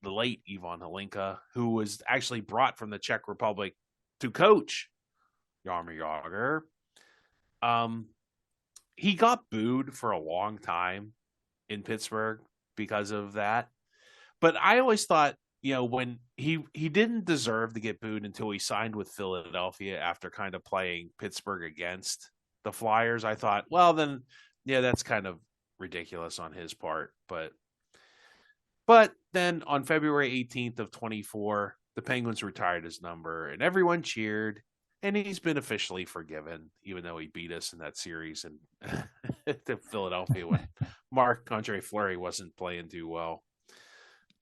the late Ivan Hlinka, who was actually brought from the Czech Republic to coach Jaromir Jagr. He got booed for a long time in Pittsburgh because of that. But I always thought, when he didn't deserve to get booed until he signed with Philadelphia after kind of playing Pittsburgh against the Flyers. I thought, well, then, that's kind of ridiculous on his part. But then on February 18th of 24, the Penguins retired his number, and everyone cheered, and he's been officially forgiven, even though he beat us in that series in to Philadelphia when Marc-Andre Fleury wasn't playing too well.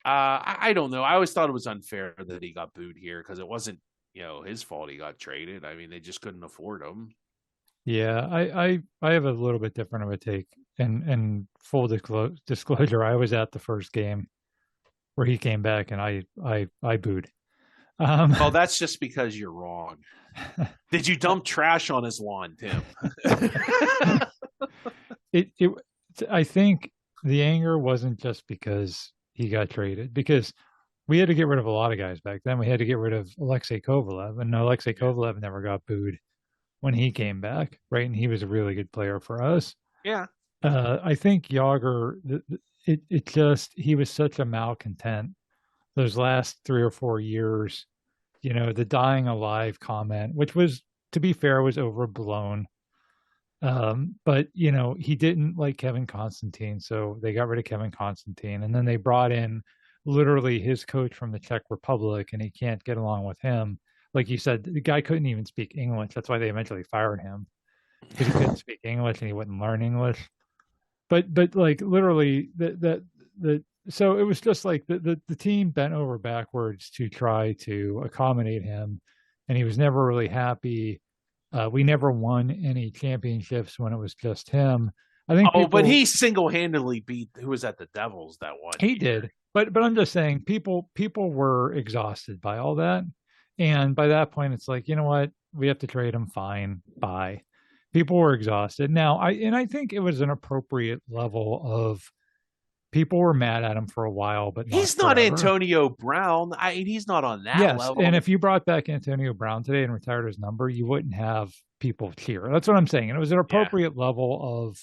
I don't know. I always thought it was unfair that he got booed here because it wasn't, his fault he got traded. I mean, they just couldn't afford him. Yeah, I have a little bit different of a take. And full disclosure, I was at the first game where he came back, and I booed. Um, Well, that's just because you're wrong. Did you dump trash on his lawn, Tim? it I think the anger wasn't just because he got traded, because we had to get rid of a lot of guys back then. We had to get rid of Alexei Kovalev, and Alexei Yeah. Kovalev never got booed when he came back, right? And he was a really good player for us. Yeah. I think Yager, it just, he was such a malcontent those last 3 or 4 years. The dying alive comment, which was, to be fair, was overblown. But he didn't like Kevin Constantine, so they got rid of Kevin Constantine, and then they brought in literally his coach from the Czech Republic, and he can't get along with him. Like you said, the guy couldn't even speak English. That's why they eventually fired him, because he couldn't speak English and he wouldn't learn English. But like literally the so it was just like the team bent over backwards to try to accommodate him, and he was never really happy. We never won any championships when it was just him. I think Oh, but people he single-handedly beat who was at the Devils that one he year. did, but I'm just saying people were exhausted by all that, and by that point, it's like, you know what, we have to trade him. Fine, bye. People were exhausted. Now, I think it was an appropriate level of, people were mad at him for a while, but not He's not forever. Antonio Brown. He's not on that Yes, and level. if you brought back Antonio Brown today and retired his number, you wouldn't have people cheer. That's what I'm saying. And it was an Yeah. appropriate level of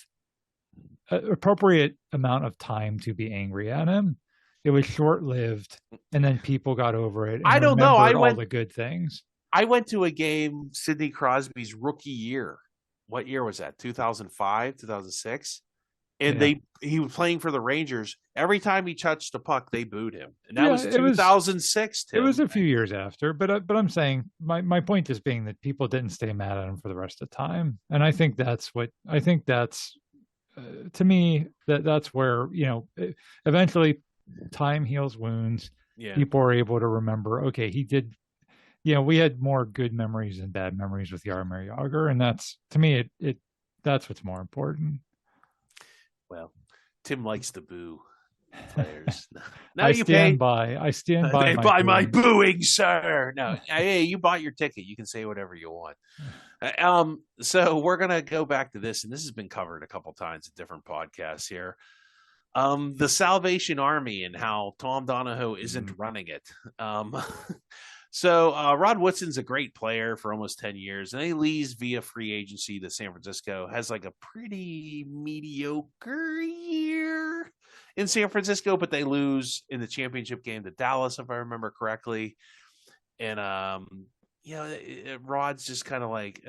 appropriate amount of time to be angry at him. It was short lived, and then people got over it and I don't know. remembered all the good things. I went to a game Sidney Crosby's rookie year. What year was that? 2005, 2006? And Yeah, he was playing for the Rangers. Every time he touched the puck, they booed him. And that yeah. was 2006, It was Tim. a few years after, but I'm saying my point is being that people didn't stay mad at him for the rest of the time, and I think that's to me, that's where eventually time heals wounds. Yeah. People are able to remember, okay, he did. We had more good memories than bad memories with Yarmir Yager, and that's, to me, it that's what's more important. Well, Tim likes to boo players. Now I you pay. stand by. I stand by my By my booing. booing, sir. No, hey, you bought your ticket. You can say whatever you want. So we're gonna go back to this, and this has been covered a couple times in different podcasts here. The Salvation Army and how Tom Donahoe isn't running it. Um, so Rod Woodson's a great player for almost 10 years, and he leaves via free agency to San Francisco. Has like a pretty mediocre year in San Francisco, but they lose in the championship game to Dallas, if I remember correctly. And Rod's just kind of like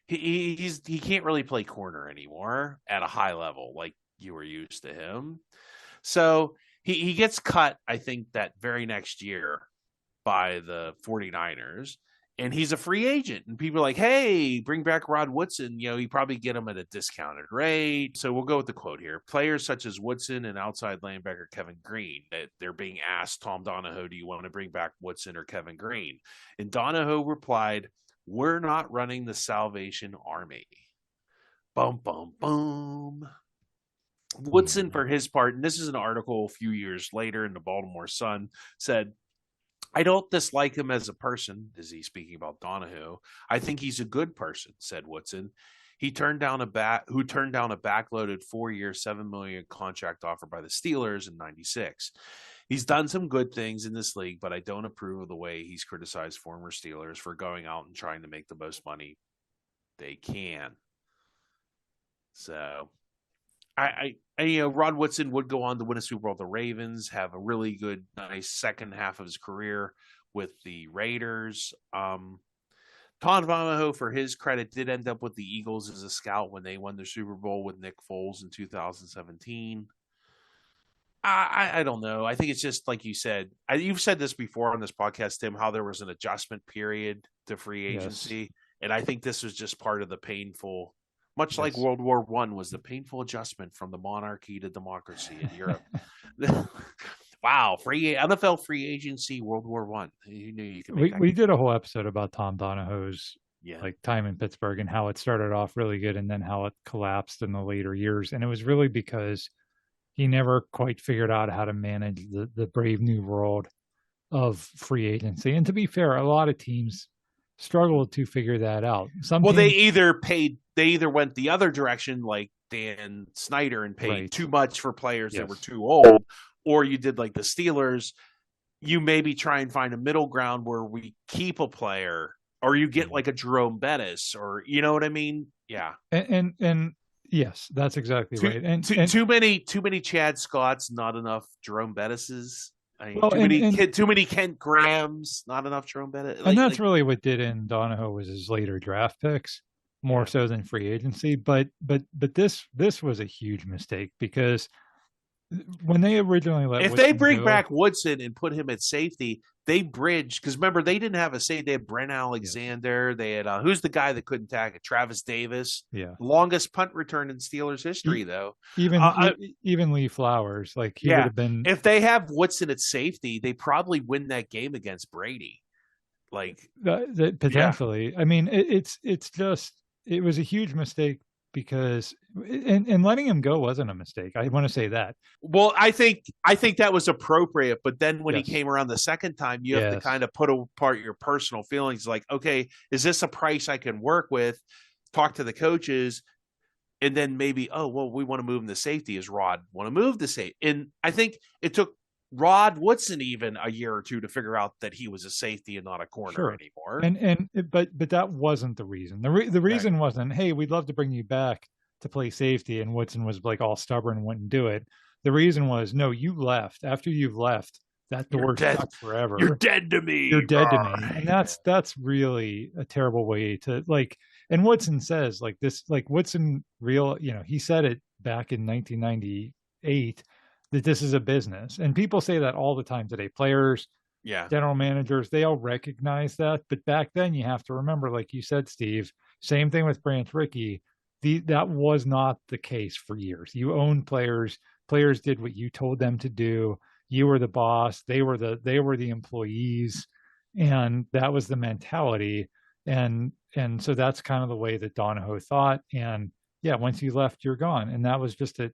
he can't really play corner anymore at a high level like you were used to him. So he gets cut, I think, that very next year by the 49ers, and he's a free agent. And people are like, hey, bring back Rod Woodson. You probably get him at a discounted rate. So we'll go with the quote here. Players such as Woodson and outside linebacker Kevin Green, that they're being asked, Tom Donahoe, do you want to bring back Woodson or Kevin Green? And Donahoe replied, we're not running the Salvation Army. Bum, bum, bum. Woodson, Yeah. for his part, and this is an article a few years later in the Baltimore Sun, said, I don't dislike him as a person. Is he speaking about Donahoe? I think he's a good person, said Woodson. He turned down who turned down a backloaded 4-year, $7 million contract offer by the Steelers in '96. He's done some good things in this league, but I don't approve of the way he's criticized former Steelers for going out and trying to make the most money they can. So Rod Woodson would go on to win a Super Bowl with the Ravens, have a really good, nice second half of his career with the Raiders. Tom Donahoe, for his credit, did end up with the Eagles as a scout when they won the Super Bowl with Nick Foles in 2017. I don't know. I think it's just like you said. You've said this before on this podcast, Tim, how there was an adjustment period to free Yes. agency, and I think this was just part of the painful, much like Yes. World War I was the painful adjustment from the monarchy to democracy in Europe. Wow, free NFL free agency, World War One. You knew you could make that. We did a whole episode about Tom Donahoe's Yeah. like time in Pittsburgh and how it started off really good and then how it collapsed in the later years. And it was really because he never quite figured out how to manage the brave new world of free agency. And to be fair, a lot of teams struggled to figure that out. Some Well, teams, they either went the other direction, like Dan Snyder, and paid right? too much for players that were Yes, too old, or you did like the Steelers. You maybe try and find a middle ground where we keep a player, or you get yeah. like a Jerome Bettis, or you know what I mean? Yeah. And yes, that's exactly Too right. too many Chad Scotts, not enough Jerome Bettises. I mean, Well, too many Kent Grahams, not enough Jerome Bettis. and Like that's like really what did in Donahoe was his later draft picks more yeah. so than free agency. But this was a huge mistake because when they originally let If they Woodson bring go, back Woodson and put him at safety, they bridge because remember they didn't have a safety. They had Brent yes, Alexander. They had who's the guy that couldn't tackle it? Travis Davis, yeah, longest punt return in Steelers history e- though. even Uh, even Lee Flowers, like he would yeah, have been if they have Woodson at safety, they probably win that game against Brady. Like that yeah, potentially. I mean, it's just it was a huge mistake because and letting him go wasn't a mistake. I want to say that. well, I think that was appropriate, but then when he Yes, came around the second time, you have to yes, kind of put apart your personal feelings. Like, okay, is this a price I can work with? Talk to the coaches, and then maybe, oh well, we want to move him to safety. Is Rod want to move to safety? And I think it took Rod Woodson even a year or two to figure out that he was a safety and not a corner sure. anymore. But that wasn't the reason. The Right. reason wasn't, hey, we'd love to bring you back to play safety, and Woodson was like all stubborn and wouldn't do it. The reason was, no, you left. After you've left, that You're door's dead. shut You're forever. dead to You're me. dead to me. And that's really a terrible way to like and Woodson says like this like Woodson real, he said it back in 1998 that this is a business. And people say that all the time today. Players, Yeah. general managers, they all recognize that. But back then, you have to remember, like you said, Steve, same thing with Branch Rickey. That was not the case for years. You owned players. Players did what you told them to do. You were the boss. They were the employees, and that was the mentality. And so that's kind of the way that Donahoe thought. And yeah, once you left, you're gone. And that was just a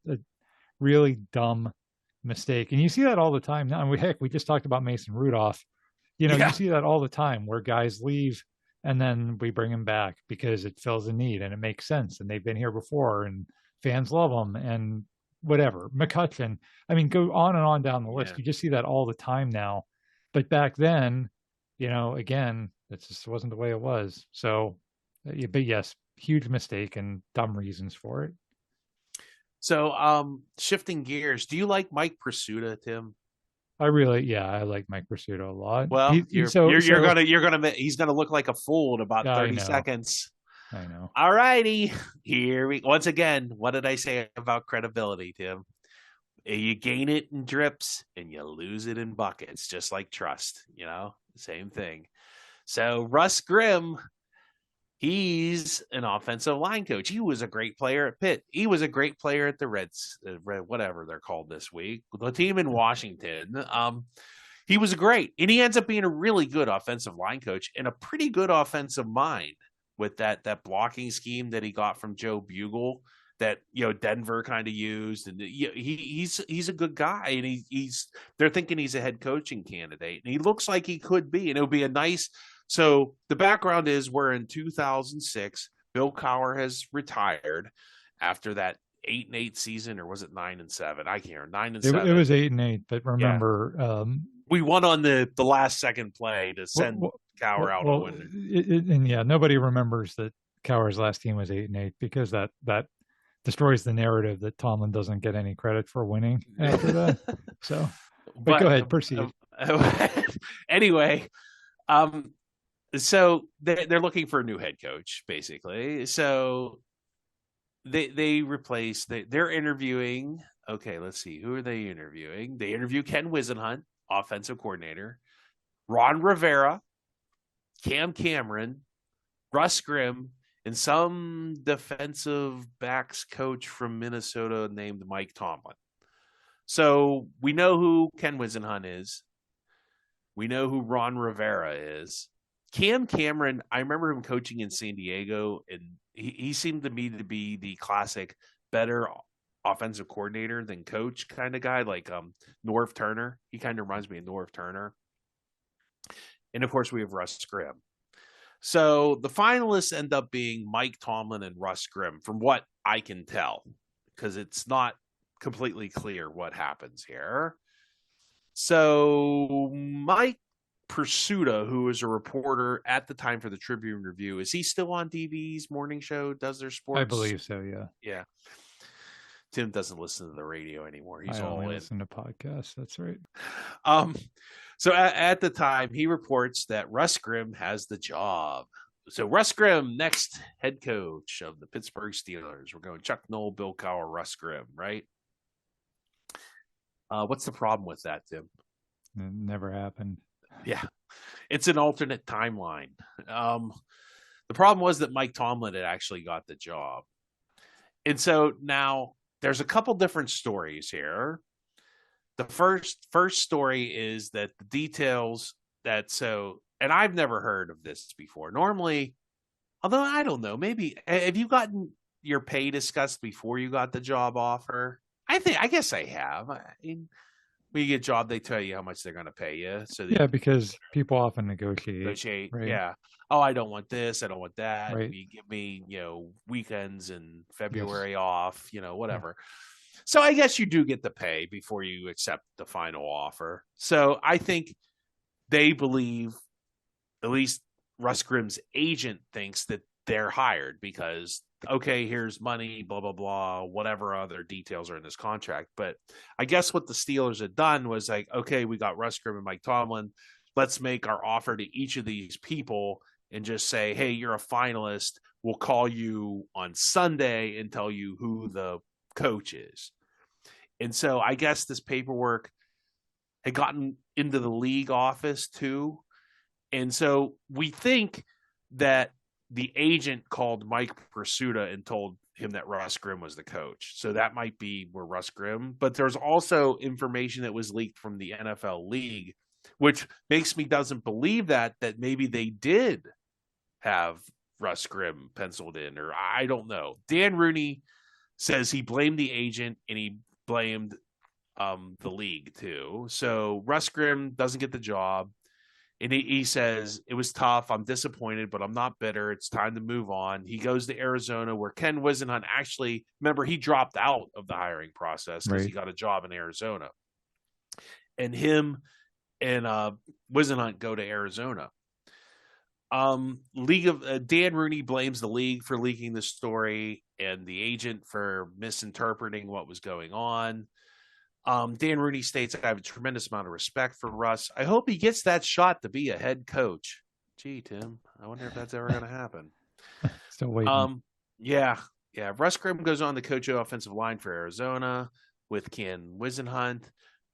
really dumb mistake. And you see that all the time now. And we just talked about Mason Rudolph. You Yeah. see that all the time where guys leave and then we bring them back because it fills a need and it makes sense. And they've been here before and fans love them and whatever. McCutcheon, I mean, go on and on down the list. Yeah. You just see that all the time now. But back then, again, it just wasn't the way it was. So, but yes, huge mistake and dumb reasons for it. So, shifting gears, do you like Mike Pursuta, Tim? I like Mike Pursuto a lot. Well, So he's gonna look like a fool in about yeah, 30 seconds. I know. All righty, here we once again. What did I say about credibility, Tim? You gain it in drips and you lose it in buckets, just like trust. Same thing. So Russ Grimm, he's an offensive line coach. He was a great player at Pitt. He was a great player at the Reds, whatever they're called this week, the team in Washington. He was great, and he ends up being a really good offensive line coach and a pretty good offensive mind with that blocking scheme that he got from Joe Bugle that Denver kind of used, and he's a good guy, and they're thinking he's a head coaching candidate, and he looks like he could be, and it would be a nice. So the background is we're in 2006. Bill Cowher has retired after that 8-8 season, or was it 9-7? I can't remember. 9-7. It was 8-8, but Yeah, remember, we won on the last second play to send well, Cowher out a winner. and yeah, nobody remembers that Cowher's last team was 8-8 because that destroys the narrative that Tomlin doesn't get any credit for winning after that. So, but go ahead, proceed. Anyway, so they're looking for a new head coach, basically. So they replace. They're interviewing. Okay, let's see. Who are they interviewing? They interview Ken Wisenhunt, offensive coordinator, Ron Rivera, Cam Cameron, Russ Grimm, and some defensive backs coach from Minnesota named Mike Tomlin. So we know who Ken Wisenhunt is. We know who Ron Rivera is. Cam Cameron, I remember him coaching in San Diego, and he seemed to me to be the classic better offensive coordinator than coach kind of guy, like Norv Turner. He kind of reminds me of Norv Turner. And of course, we have Russ Grimm. So the finalists end up being Mike Tomlin and Russ Grimm, from what I can tell, because it's not completely clear what happens here. So Mike Pursuta, who was a reporter at the time for the Tribune Review, is he still on TV's morning show? Does their sports? I believe so. Yeah. Yeah. Tim doesn't listen to the radio anymore. He's I all only in. listen to podcasts. That's right. So at the time, he reports that Russ Grimm has the job. So Russ Grimm, next head coach of the Pittsburgh Steelers. We're going Chuck Noll, Bill Cowher, Russ Grimm, right? What's the problem with that, Tim? It never happened. Yeah, it's an alternate timeline. The problem was that Mike Tomlin had actually got the job. And so now there's a couple different stories here. The first story is that the details that and I've never heard of this before. Normally, although I don't know, maybe have you gotten your pay discussed before you got the job offer? I guess I have. I mean, when you get a job, they tell you how much they're going to pay you. So yeah, because people often negotiate. Right? Yeah. Oh, I don't want this. I don't want that. Right. You give me, weekends in February off, whatever. Yeah. So I guess you do get the pay before you accept the final offer. So I think they believe, at least Russ Grimm's agent thinks, that they're hired because, okay, here's money, blah, blah, blah, whatever other details are in this contract. But I guess what the Steelers had done was like, okay, we got Russ Grimm and Mike Tomlin. Let's make our offer to each of these people and just say, hey, you're a finalist. We'll call you on Sunday and tell you who the coach is. And so I guess this paperwork had gotten into the league office too. And so we think that the agent called Mike Pursuta and told him that Russ Grimm was the coach. So that might be where Russ Grimm, but there's also information that was leaked from the NFL league, which makes me doesn't believe that maybe they did have Russ Grimm penciled in, or I don't know. Dan Rooney says he blamed the agent and he blamed the league too. So Russ Grimm doesn't get the job. And he says, it was tough. I'm disappointed, but I'm not bitter. It's time to move on. He goes to Arizona, where Ken Wisenhunt actually, remember, he dropped out of the hiring process because he got a job in Arizona. And him and Wisenhunt go to Arizona. Dan Rooney blames the league for leaking the story and the agent for misinterpreting what was going on. Dan Rooney states, I have a tremendous amount of respect for Russ. I hope he gets that shot to be a head coach. Gee, Tim, I wonder if that's ever going to happen. Still waiting. Yeah. Russ Grimm goes on to coach the offensive line for Arizona with Ken Wisenhunt.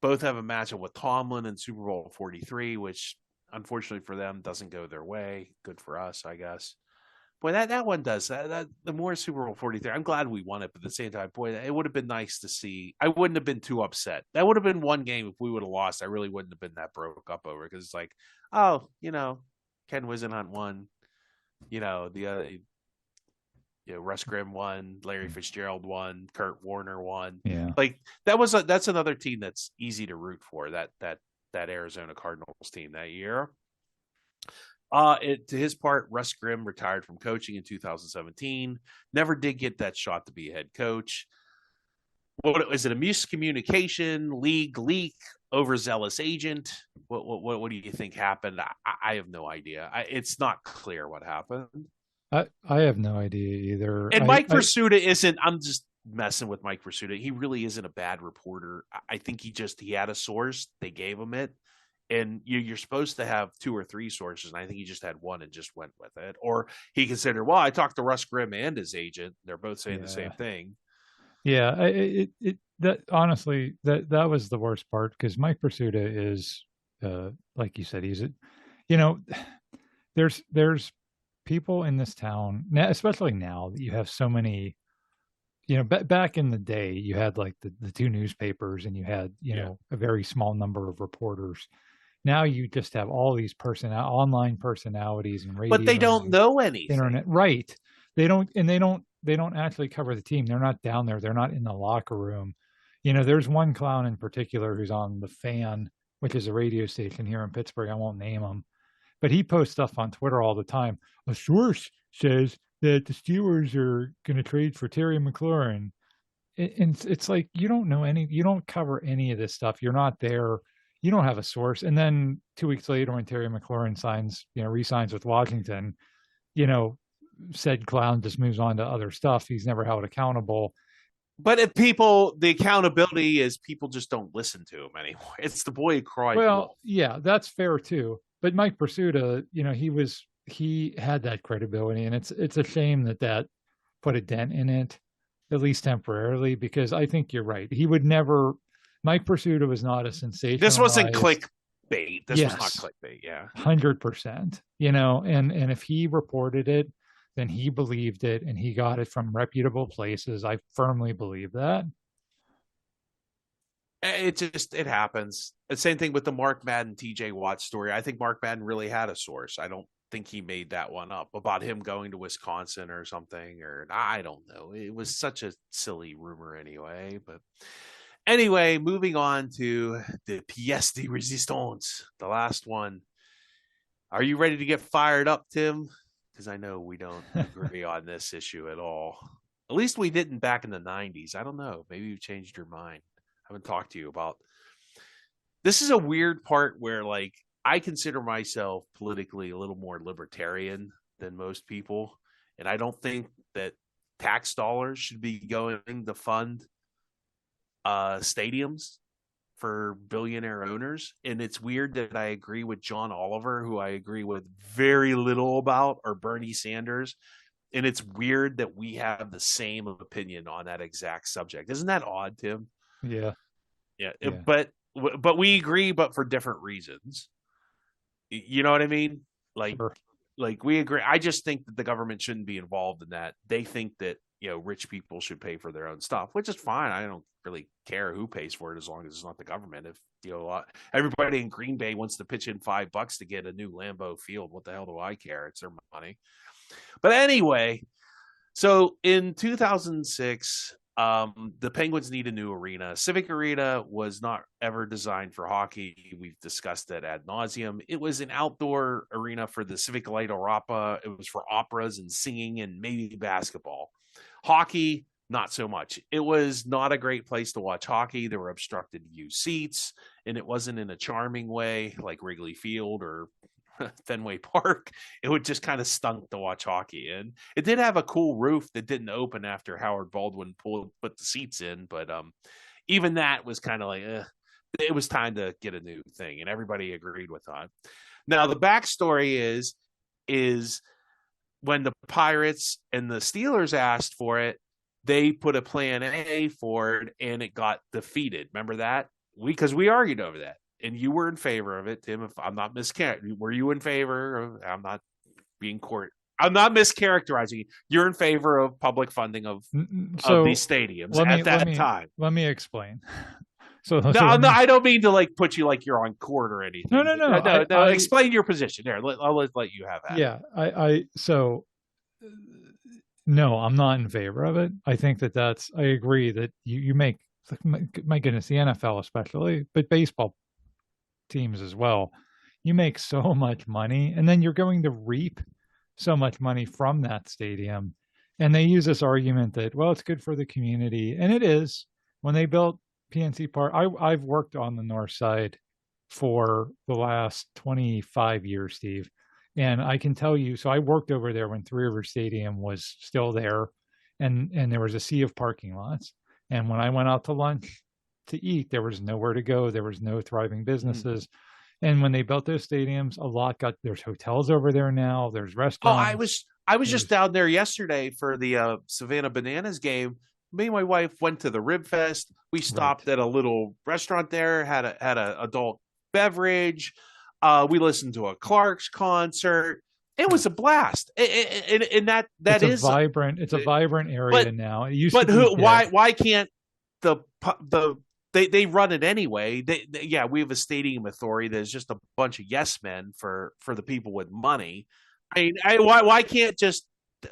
Both have a matchup with Tomlin in Super Bowl 43, which unfortunately for them doesn't go their way. Good for us, I guess. Boy, that one does. That the more Super Bowl 43. I'm glad we won it, but at the same time, boy, it would have been nice to see. I wouldn't have been too upset. That would have been one game if we would have lost. I really wouldn't have been that broke up over, because it's like, oh, Ken Wisenhunt won. The other, Russ Grimm won, Larry Fitzgerald won, Kurt Warner won. Yeah, like that's another team that's easy to root for. That Arizona Cardinals team that year. To his part, Russ Grimm retired from coaching in 2017. Never did get that shot to be a head coach. What is it? A miscommunication, league leak, overzealous agent? What do you think happened? I have no idea. It's not clear what happened. I have no idea either. And Mike Pursuta isn't. I'm just messing with Mike Pursuta. He really isn't a bad reporter. I think he had a source. They gave him it. And you're supposed to have 2 or 3 sources, and I think he just had one and just went with it. Or he considered, well, I talked to Russ Grimm and his agent; they're both saying the same thing. Yeah, that honestly, that was the worst part, because Mike Pursuta is, like you said, he's there's people in this town now, especially now that you have so many, back in the day, you had like the two newspapers, and you had, Yeah. a very small number of reporters. Now you just have all these online personalities and But they radio don't and know anything. internet. Right. They don't actually cover the team. They're not down there. They're not in the locker room. There's one clown in particular who's on the Fan, which is a radio station here in Pittsburgh. I won't name him, but he posts stuff on Twitter all the time. A source says that the Steelers are going to trade for Terry McLaurin. And it's like, you don't cover any of this stuff. You're not there. You don't have a source. And then 2 weeks later, when Terry McLaurin re-signs with Washington, you know, said clown just moves on to other stuff. He's never held accountable. But if the accountability is people just don't listen to him anymore. It's the boy who cried wolf. Well, yeah, that's fair too. But Mike Pursuta, he had that credibility, and it's a shame that put a dent in it, at least temporarily, because I think you're right. He would never. Mike Pursuta was not a sensationalized. This wasn't clickbait. This was not clickbait. Yeah, 100%. And if he reported it, then he believed it, and he got it from reputable places. I firmly believe that. It happens. The same thing with the Mark Madden TJ Watt story. I think Mark Madden really had a source. I don't think he made that one up about him going to Wisconsin or something, or I don't know. It was such a silly rumor anyway. But anyway, moving on to the pièce de résistance, the last one. Are you ready to get fired up, Tim? Because I know we don't agree on this issue at all. At least we didn't back in the 90s. I don't know. Maybe you've changed your mind. I haven't talked to you about. This is a weird part where, like, I consider myself politically a little more libertarian than most people. And I don't think that tax dollars should be going to fund stadiums for billionaire owners. And it's weird that I agree with John Oliver, who I agree with very little about, or Bernie Sanders. And it's weird that we have the same opinion on that exact subject. Isn't that odd, Tim? Yeah. But we agree, but for different reasons. You know what I mean? Sure. Like we agree. I just think that the government shouldn't be involved in that. They think that, rich people should pay for their own stuff, which is fine. I don't really care who pays for it as long as it's not the government. If everybody in Green Bay wants to pitch in $5 to get a new Lambeau Field, what the hell do I care? It's their money. But anyway, so in 2006, the Penguins need a new arena. Civic Arena was not ever designed for hockey. We've discussed that ad nauseum. It was an outdoor arena for the Civic Light Opera. It was for operas and singing and maybe basketball. Hockey, not so much. It was not a great place to watch hockey. There were obstructed view seats, and it wasn't in a charming way like Wrigley Field or Fenway Park. It would just kind of stunk to watch hockey in. It did have a cool roof that didn't open after Howard Baldwin put the seats in, but even that was kind of like, it was time to get a new thing, and everybody agreed with that. Now the backstory is when the Pirates and the Steelers asked for it, they put a plan A forward, and it got defeated. Remember that? Because we argued over that. And you were in favor of it, Tim. If I'm not were you in favor of? I'm not mischaracterizing you. You're in favor of public funding of these stadiums at that time. Let me explain. I don't mean to like put you like you're on court or anything. No. Explain your position there. I'll let you have that. Yeah, no, I'm not in favor of it. I think I agree that you make, my goodness, the NFL especially, but baseball teams as well, you make so much money, and then you're going to reap so much money from that stadium. And they use this argument that, well, it's good for the community, and it is. When they built PNC Park, I've worked on the north side for the last 25 years, Steve, and I can tell you, so I worked over there when Three Rivers Stadium was still there, and there was a sea of parking lots. And when I went out to lunch to eat, there was nowhere to go. There was no thriving businesses. And when they built those stadiums, there's hotels over there now. There's restaurants. I was just down there yesterday for the Savannah Bananas game. Me and my wife went to the Rib Fest. We stopped at a little restaurant there, had a adult beverage. We listened to a Clark's concert. It was a blast, and that is. It's a vibrant area But now. It used to but be who? dead. Why can't the they run it anyway? Yeah, we have a stadium authority that's just a bunch of yes men for the people with money. I mean, why can't just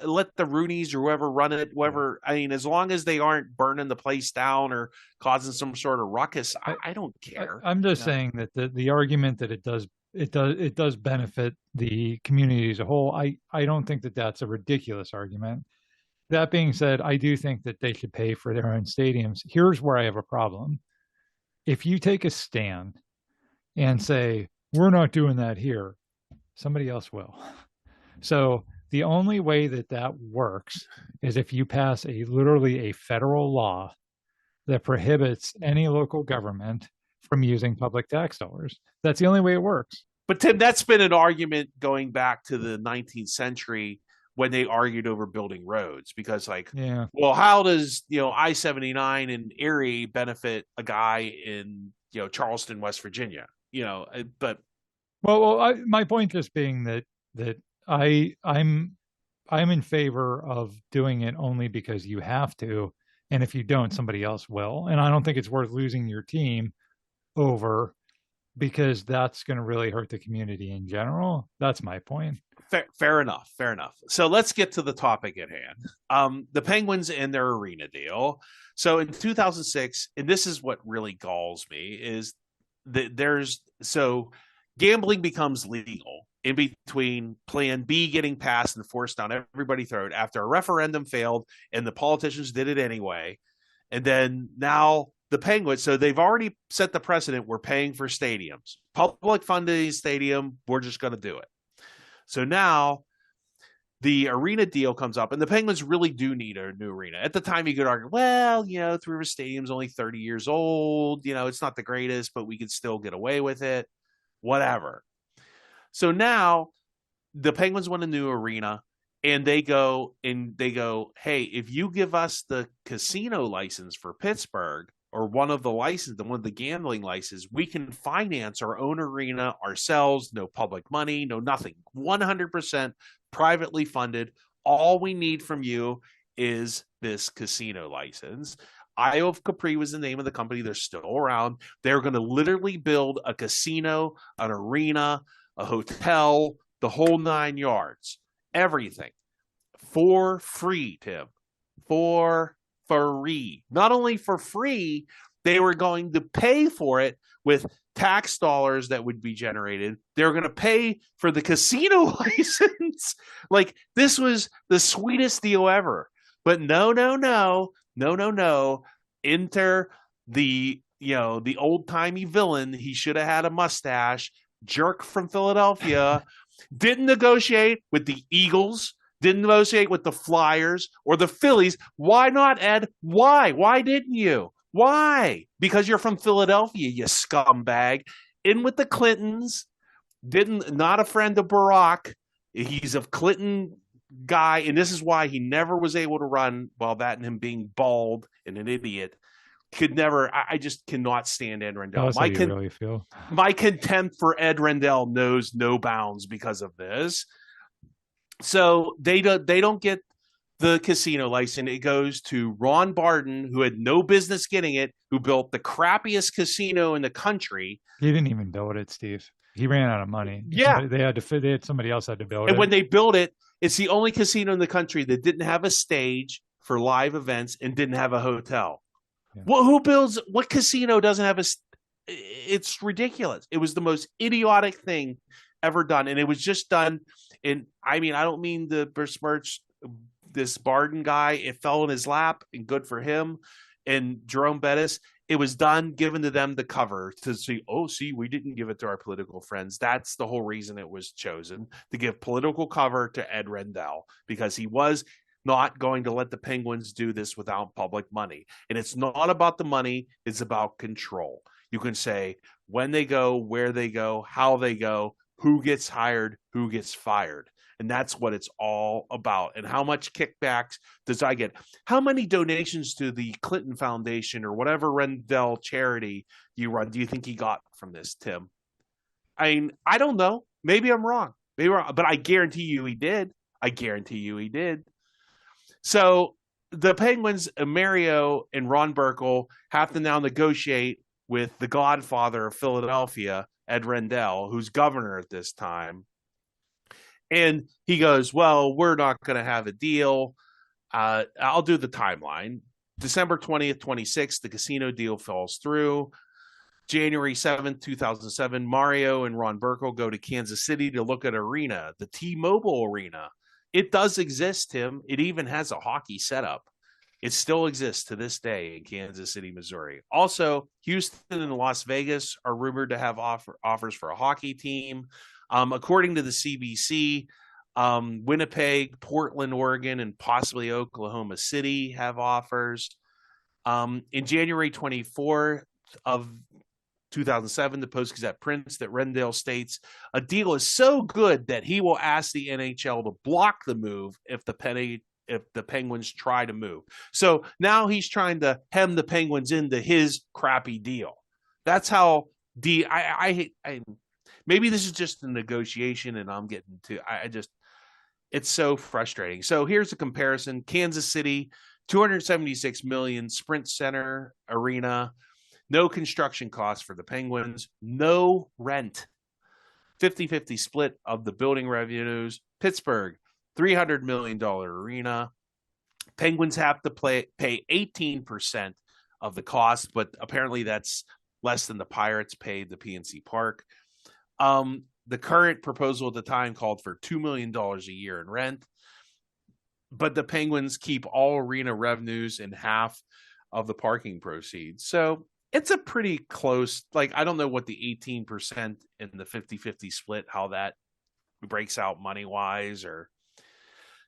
let the Roonies or whoever run it, whoever. I mean, as long as they aren't burning the place down or causing some sort of ruckus, I don't care. I'm just saying that the argument that it does benefit the community as a whole. I don't think that that's a ridiculous argument. That being said, I do think that they should pay for their own stadiums. Here's where I have a problem. If you take a stand and say, we're not doing that here, somebody else will. So the only way that that works is if you pass literally a federal law that prohibits any local government from using public tax dollars. That's the only way it works. But Tim, that's been an argument going back to the 19th century when they argued over building roads, because Yeah. well, how does I-79 in Erie benefit a guy in Charleston, West Virginia? But My point just being that I'm in favor of doing it only because you have to, and if you don't, somebody else will. And I don't think it's worth losing your team over, because that's going to really hurt the community in general. That's my point. fair enough. Fair enough. So let's get to the topic at hand. The Penguins and their arena deal. So in 2006, and this is what really galls me, is that gambling becomes legal in between Plan B getting passed and forced down everybody's throat after a referendum failed and the politicians did it anyway. And then now the Penguins, so they've already set the precedent. We're paying for stadiums, public funding stadium. We're just going to do it. So now the arena deal comes up, and the Penguins really do need a new arena. At the time, you could argue, well, Three River Stadium's only 30 years old. It's not the greatest, but we could still get away with it. Whatever. So now the Penguins want a new arena, and they go, hey, if you give us the casino license for Pittsburgh, or one of the gambling licenses, we can finance our own arena ourselves. No public money, no nothing. 100% privately funded. All we need from you is this casino license. Isle of Capri was the name of the company. They're still around. They're going to literally build a casino, an arena, a hotel, the whole 9 yards. Everything. For free, Tim. For free. Not only for free, they were going to pay for it with tax dollars that would be generated. They were going to pay for the casino license. This was the sweetest deal ever. But no. Enter the old-timey villain. He should have had a mustache. Jerk from Philadelphia. Didn't negotiate with the Eagles. Didn't negotiate with the Flyers or the Phillies. Why not, Ed? Why? Why didn't you? Why? Because you're from Philadelphia, you scumbag. In with the Clintons. Not a friend of Barack. He's a Clinton guy, and this is why he never was able to run. Well, that and him being bald and an idiot could never. I just cannot stand Ed Rendell. That's how you really feel. My contempt for Ed Rendell knows no bounds because of this. So they don't get the casino license. It goes to Ron Barden, who had no business getting it, who built the crappiest casino in the country. He didn't even build it, Steve. He ran out of money. Yeah, somebody else had to build it. And when they built it, it's the only casino in the country that didn't have a stage for live events and didn't have a hotel. Yeah. Well, what casino doesn't have it's ridiculous. It was the most idiotic thing ever done. And it was just done I don't mean to besmirch this Barden guy. It fell in his lap, and good for him. And Jerome Bettis, it was done, given to them the cover to see, we didn't give it to our political friends. That's the whole reason it was chosen, to give political cover to Ed Rendell, because he was not going to let the Penguins do this without public money. And it's not about the money. It's about control. You can say when they go, where they go, how they go, who gets hired, who gets fired. And that's what it's all about. And how much kickbacks does I get? How many donations to the Clinton Foundation or whatever Rendell charity you run do you think he got from this, Tim? I mean, I don't know. Maybe I'm wrong. Maybe wrong, but I guarantee you he did. I guarantee you he did. So the Penguins, Mario and Ron Burkle, have to now negotiate with the godfather of Philadelphia, Ed Rendell, who's governor at this time. And he goes, well, we're not going to have a deal. I'll do the timeline. December 20th, 26th, the casino deal falls through. January 7th, 2007, Mario and Ron Burkle go to Kansas City to look at arena, the T-Mobile Arena. It does exist, Tim. It even has a hockey setup. It still exists to this day in Kansas City, Missouri. Also, Houston and Las Vegas are rumored to have offers for a hockey team. According to the CBC, Winnipeg, Portland, Oregon, and possibly Oklahoma City have offers. In January 24th of 2007, the Post-Gazette prints that Rendell states a deal is so good that he will ask the NHL to block the move if the Penguins try to move. So now he's trying to hem the Penguins into his crappy deal. That's how maybe this is just a negotiation and I'm getting to, it's so frustrating. So here's a comparison. Kansas City, 276 million, Sprint Center Arena, no construction costs for the Penguins, no rent, 50-50 split of the building revenues. Pittsburgh, $300 million arena. Penguins have to pay 18% of the cost, but apparently that's less than the Pirates paid the PNC Park. The current proposal at the time called for $2 million a year in rent, but the Penguins keep all arena revenues and half of the parking proceeds. So it's a pretty close, like, I don't know what the 18% and the 50-50 split, how that breaks out money-wise.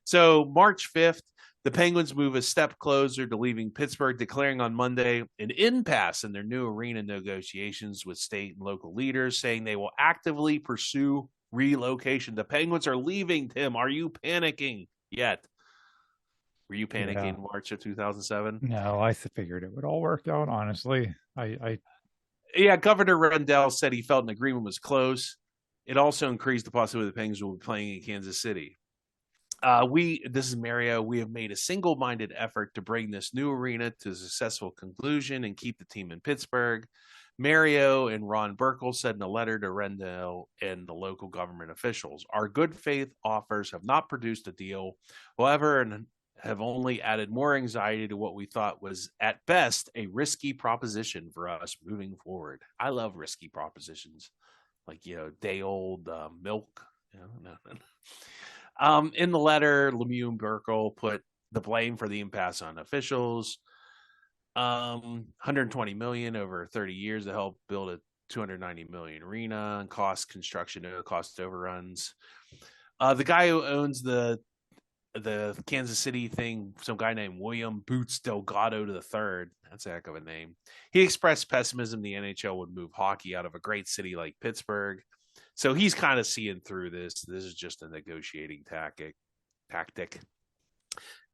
So March 5th, the Penguins move a step closer to leaving Pittsburgh, declaring on Monday an impasse in their new arena negotiations with state and local leaders, saying they will actively pursue relocation. The Penguins are leaving, Tim. Are you panicking yet? Were you panicking in March of 2007? No, I figured it would all work out, honestly. Yeah, Governor Rendell said he felt an agreement was close. It also increased the possibility the Penguins will be playing in Kansas City. This is Mario. We have made a single-minded effort to bring this new arena to a successful conclusion and keep the team in Pittsburgh. Mario and Ron Burkle said in a letter to Rendell and the local government officials, our good faith offers have not produced a deal, however, and have only added more anxiety to what we thought was at best a risky proposition for us moving forward. I love risky propositions, like, day old milk. In the letter, Lemieux and Burkle put the blame for the impasse on officials. $120 million over 30 years to help build a $290 million arena and cost construction, cost overruns. The guy who owns the Kansas City thing, some guy named William Boots Delgado III, that's a heck of a name. He expressed pessimism the NHL would move hockey out of a great city like Pittsburgh. So he's kind of seeing through this. This is just a negotiating tactic.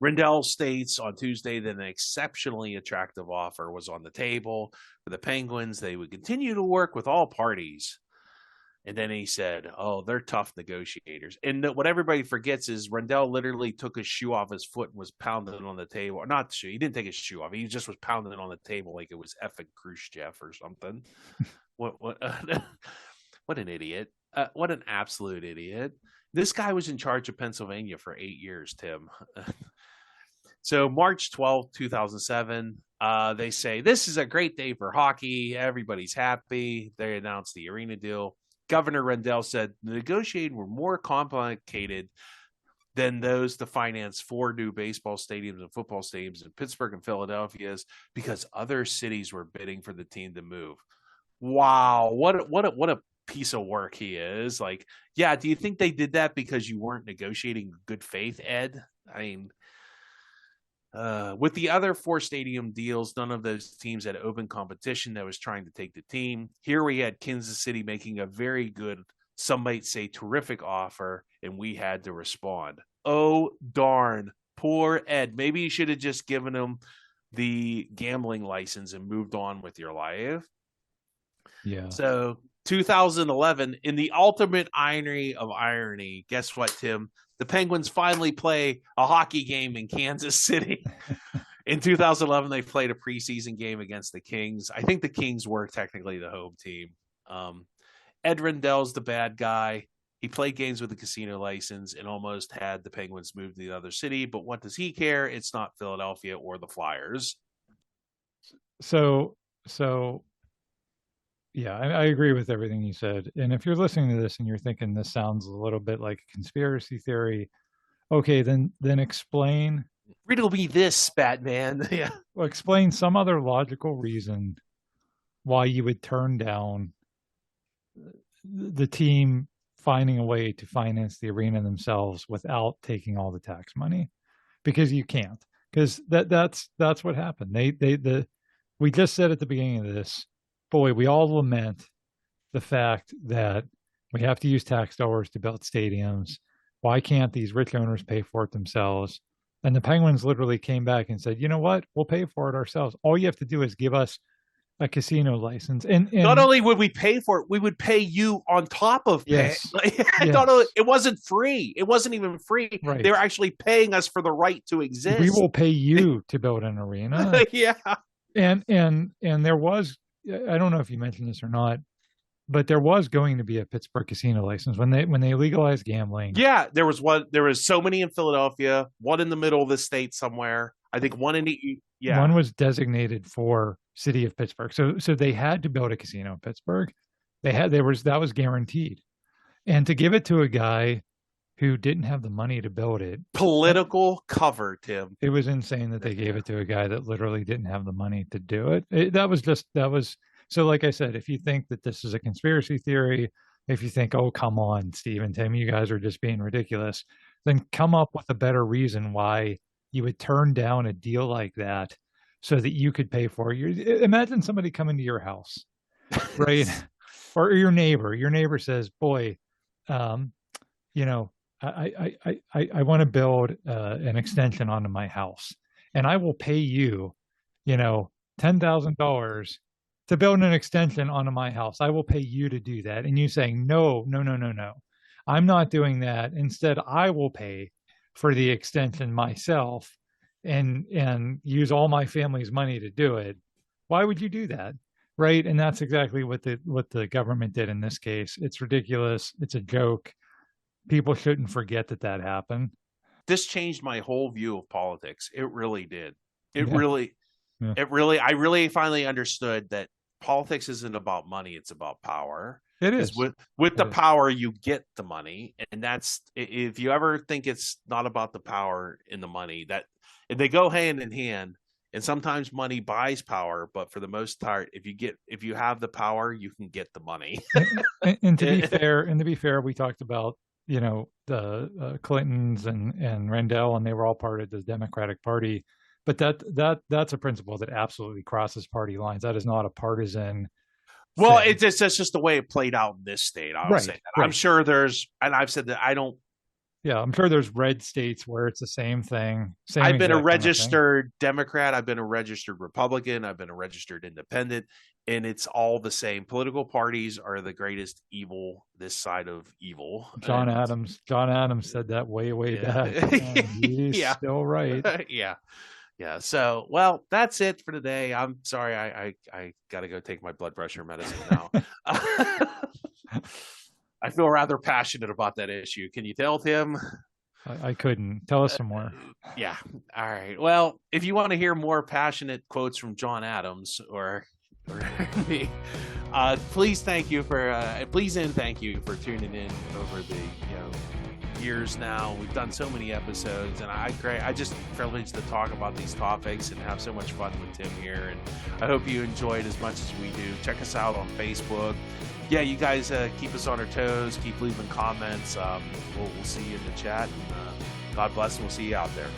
Rendell states on Tuesday that an exceptionally attractive offer was on the table for the Penguins. They would continue to work with all parties. And then he said, oh, they're tough negotiators. And what everybody forgets is Rendell literally took his shoe off his foot and was pounding it on the table. Or not the shoe. He didn't take his shoe off. He just was pounding it on the table like it was effing Khrushchev or something. What an idiot. What an absolute idiot. This guy was in charge of Pennsylvania for 8 years, Tim. So March 12th, 2007, they say, this is a great day for hockey. Everybody's happy. They announced the arena deal. Governor Rendell said the negotiations were more complicated than those to finance 4 new baseball stadiums and football stadiums in Pittsburgh and Philadelphia because other cities were bidding for the team to move. Wow, what a piece of work he is. Like, yeah, do you think they did that because you weren't negotiating good faith, Ed? I mean, with the other 4 stadium deals, none of those teams had open competition that was trying to take the team. Here we had Kansas City making a very good, some might say terrific offer, and we had to respond. Oh, darn. Poor Ed. Maybe you should have just given him the gambling license and moved on with your life. Yeah. So 2011, in the ultimate irony of irony, guess what, Tim? The Penguins finally play a hockey game in Kansas City. In 2011, they played a preseason game against the Kings. I think the Kings were technically the home team. Ed Rendell's the bad guy. He played games with a casino license and almost had the Penguins move to the other city. But what does he care? It's not Philadelphia or the Flyers. So yeah, I agree with everything you said. And if you're listening to this and you're thinking this sounds a little bit like a conspiracy theory, okay, then explain. Riddle me this, Batman. Yeah. Well, explain some other logical reason why you would turn down the team finding a way to finance the arena themselves without taking all the tax money, because you can't. Because that's what happened. We just said at the beginning of this, boy, we all lament the fact that we have to use tax dollars to build stadiums. Why can't these rich owners pay for it themselves? And the Penguins literally came back and said, you know what? We'll pay for it ourselves. All you have to do is give us a casino license. And not only would we pay for it, we would pay you on top of yes, it. Not only, it wasn't free. It wasn't even free. Right. They were actually paying us for the right to exist. We will pay you to build an arena. Yeah. And there was, I don't know if you mentioned this or not, but there was going to be a Pittsburgh casino license when they legalized gambling. Yeah, there was one. There was so many in Philadelphia, one in the middle of the state somewhere. I think one in one was designated for city of Pittsburgh. So they had to build a casino in Pittsburgh. That was guaranteed. And to give it to a guy who didn't have the money to build it. Political cover, Tim. It was insane that they gave it to a guy that literally didn't have the money to do it. So like I said, if you think that this is a conspiracy theory, if you think, oh, come on, Steve and Tim, you guys are just being ridiculous, then come up with a better reason why you would turn down a deal like that so that you could pay for it. Imagine somebody coming to your house, right? Or your neighbor. Your neighbor says, boy, you know, I want to build an extension onto my house, and I will pay you, $10,000 to build an extension onto my house. I will pay you to do that. And you saying, no, I'm not doing that. Instead, I will pay for the extension myself and use all my family's money to do it. Why would you do that? Right. And that's exactly what the government did in this case. It's ridiculous. It's a joke. People shouldn't forget that happened. This changed my whole view of politics. It really did. I really finally understood that politics isn't about money. It's about power. It is. With the power, you get the money. And that's, if you ever think it's not about the power and the money, that they go hand in hand. And sometimes money buys power, but for the most part, if you have the power, you can get the money. and to be fair, we talked about, the Clintons and Rendell, and they were all part of the Democratic Party. But that's a principle that absolutely crosses party lines. That is not a partisan. Well, that's just the way it played out in this state. I'll say that. Right. I'm sure and I've said that I don't. Yeah, I'm sure there's red states where it's the same thing. I've been a registered Democrat. I've been a registered Republican. I've been a registered independent. And it's all the same. Political parties are the greatest evil this side of evil. John Adams said that way back. He's still right. Yeah. So, well, that's it for today. I'm sorry. I got to go take my blood pressure medicine now. I feel rather passionate about that issue. Can you tell, Tim? I couldn't. Tell us some more. Yeah. All right. Well, if you want to hear more passionate quotes from John Adams or me, please thank you for tuning in over the years now. We've done so many episodes, and I just privileged to talk about these topics and have so much fun with Tim here. And I hope you enjoyed as much as we do. Check us out on Facebook. Yeah, you guys keep us on our toes. Keep leaving comments. We'll see you in the chat. And, God bless, and we'll see you out there.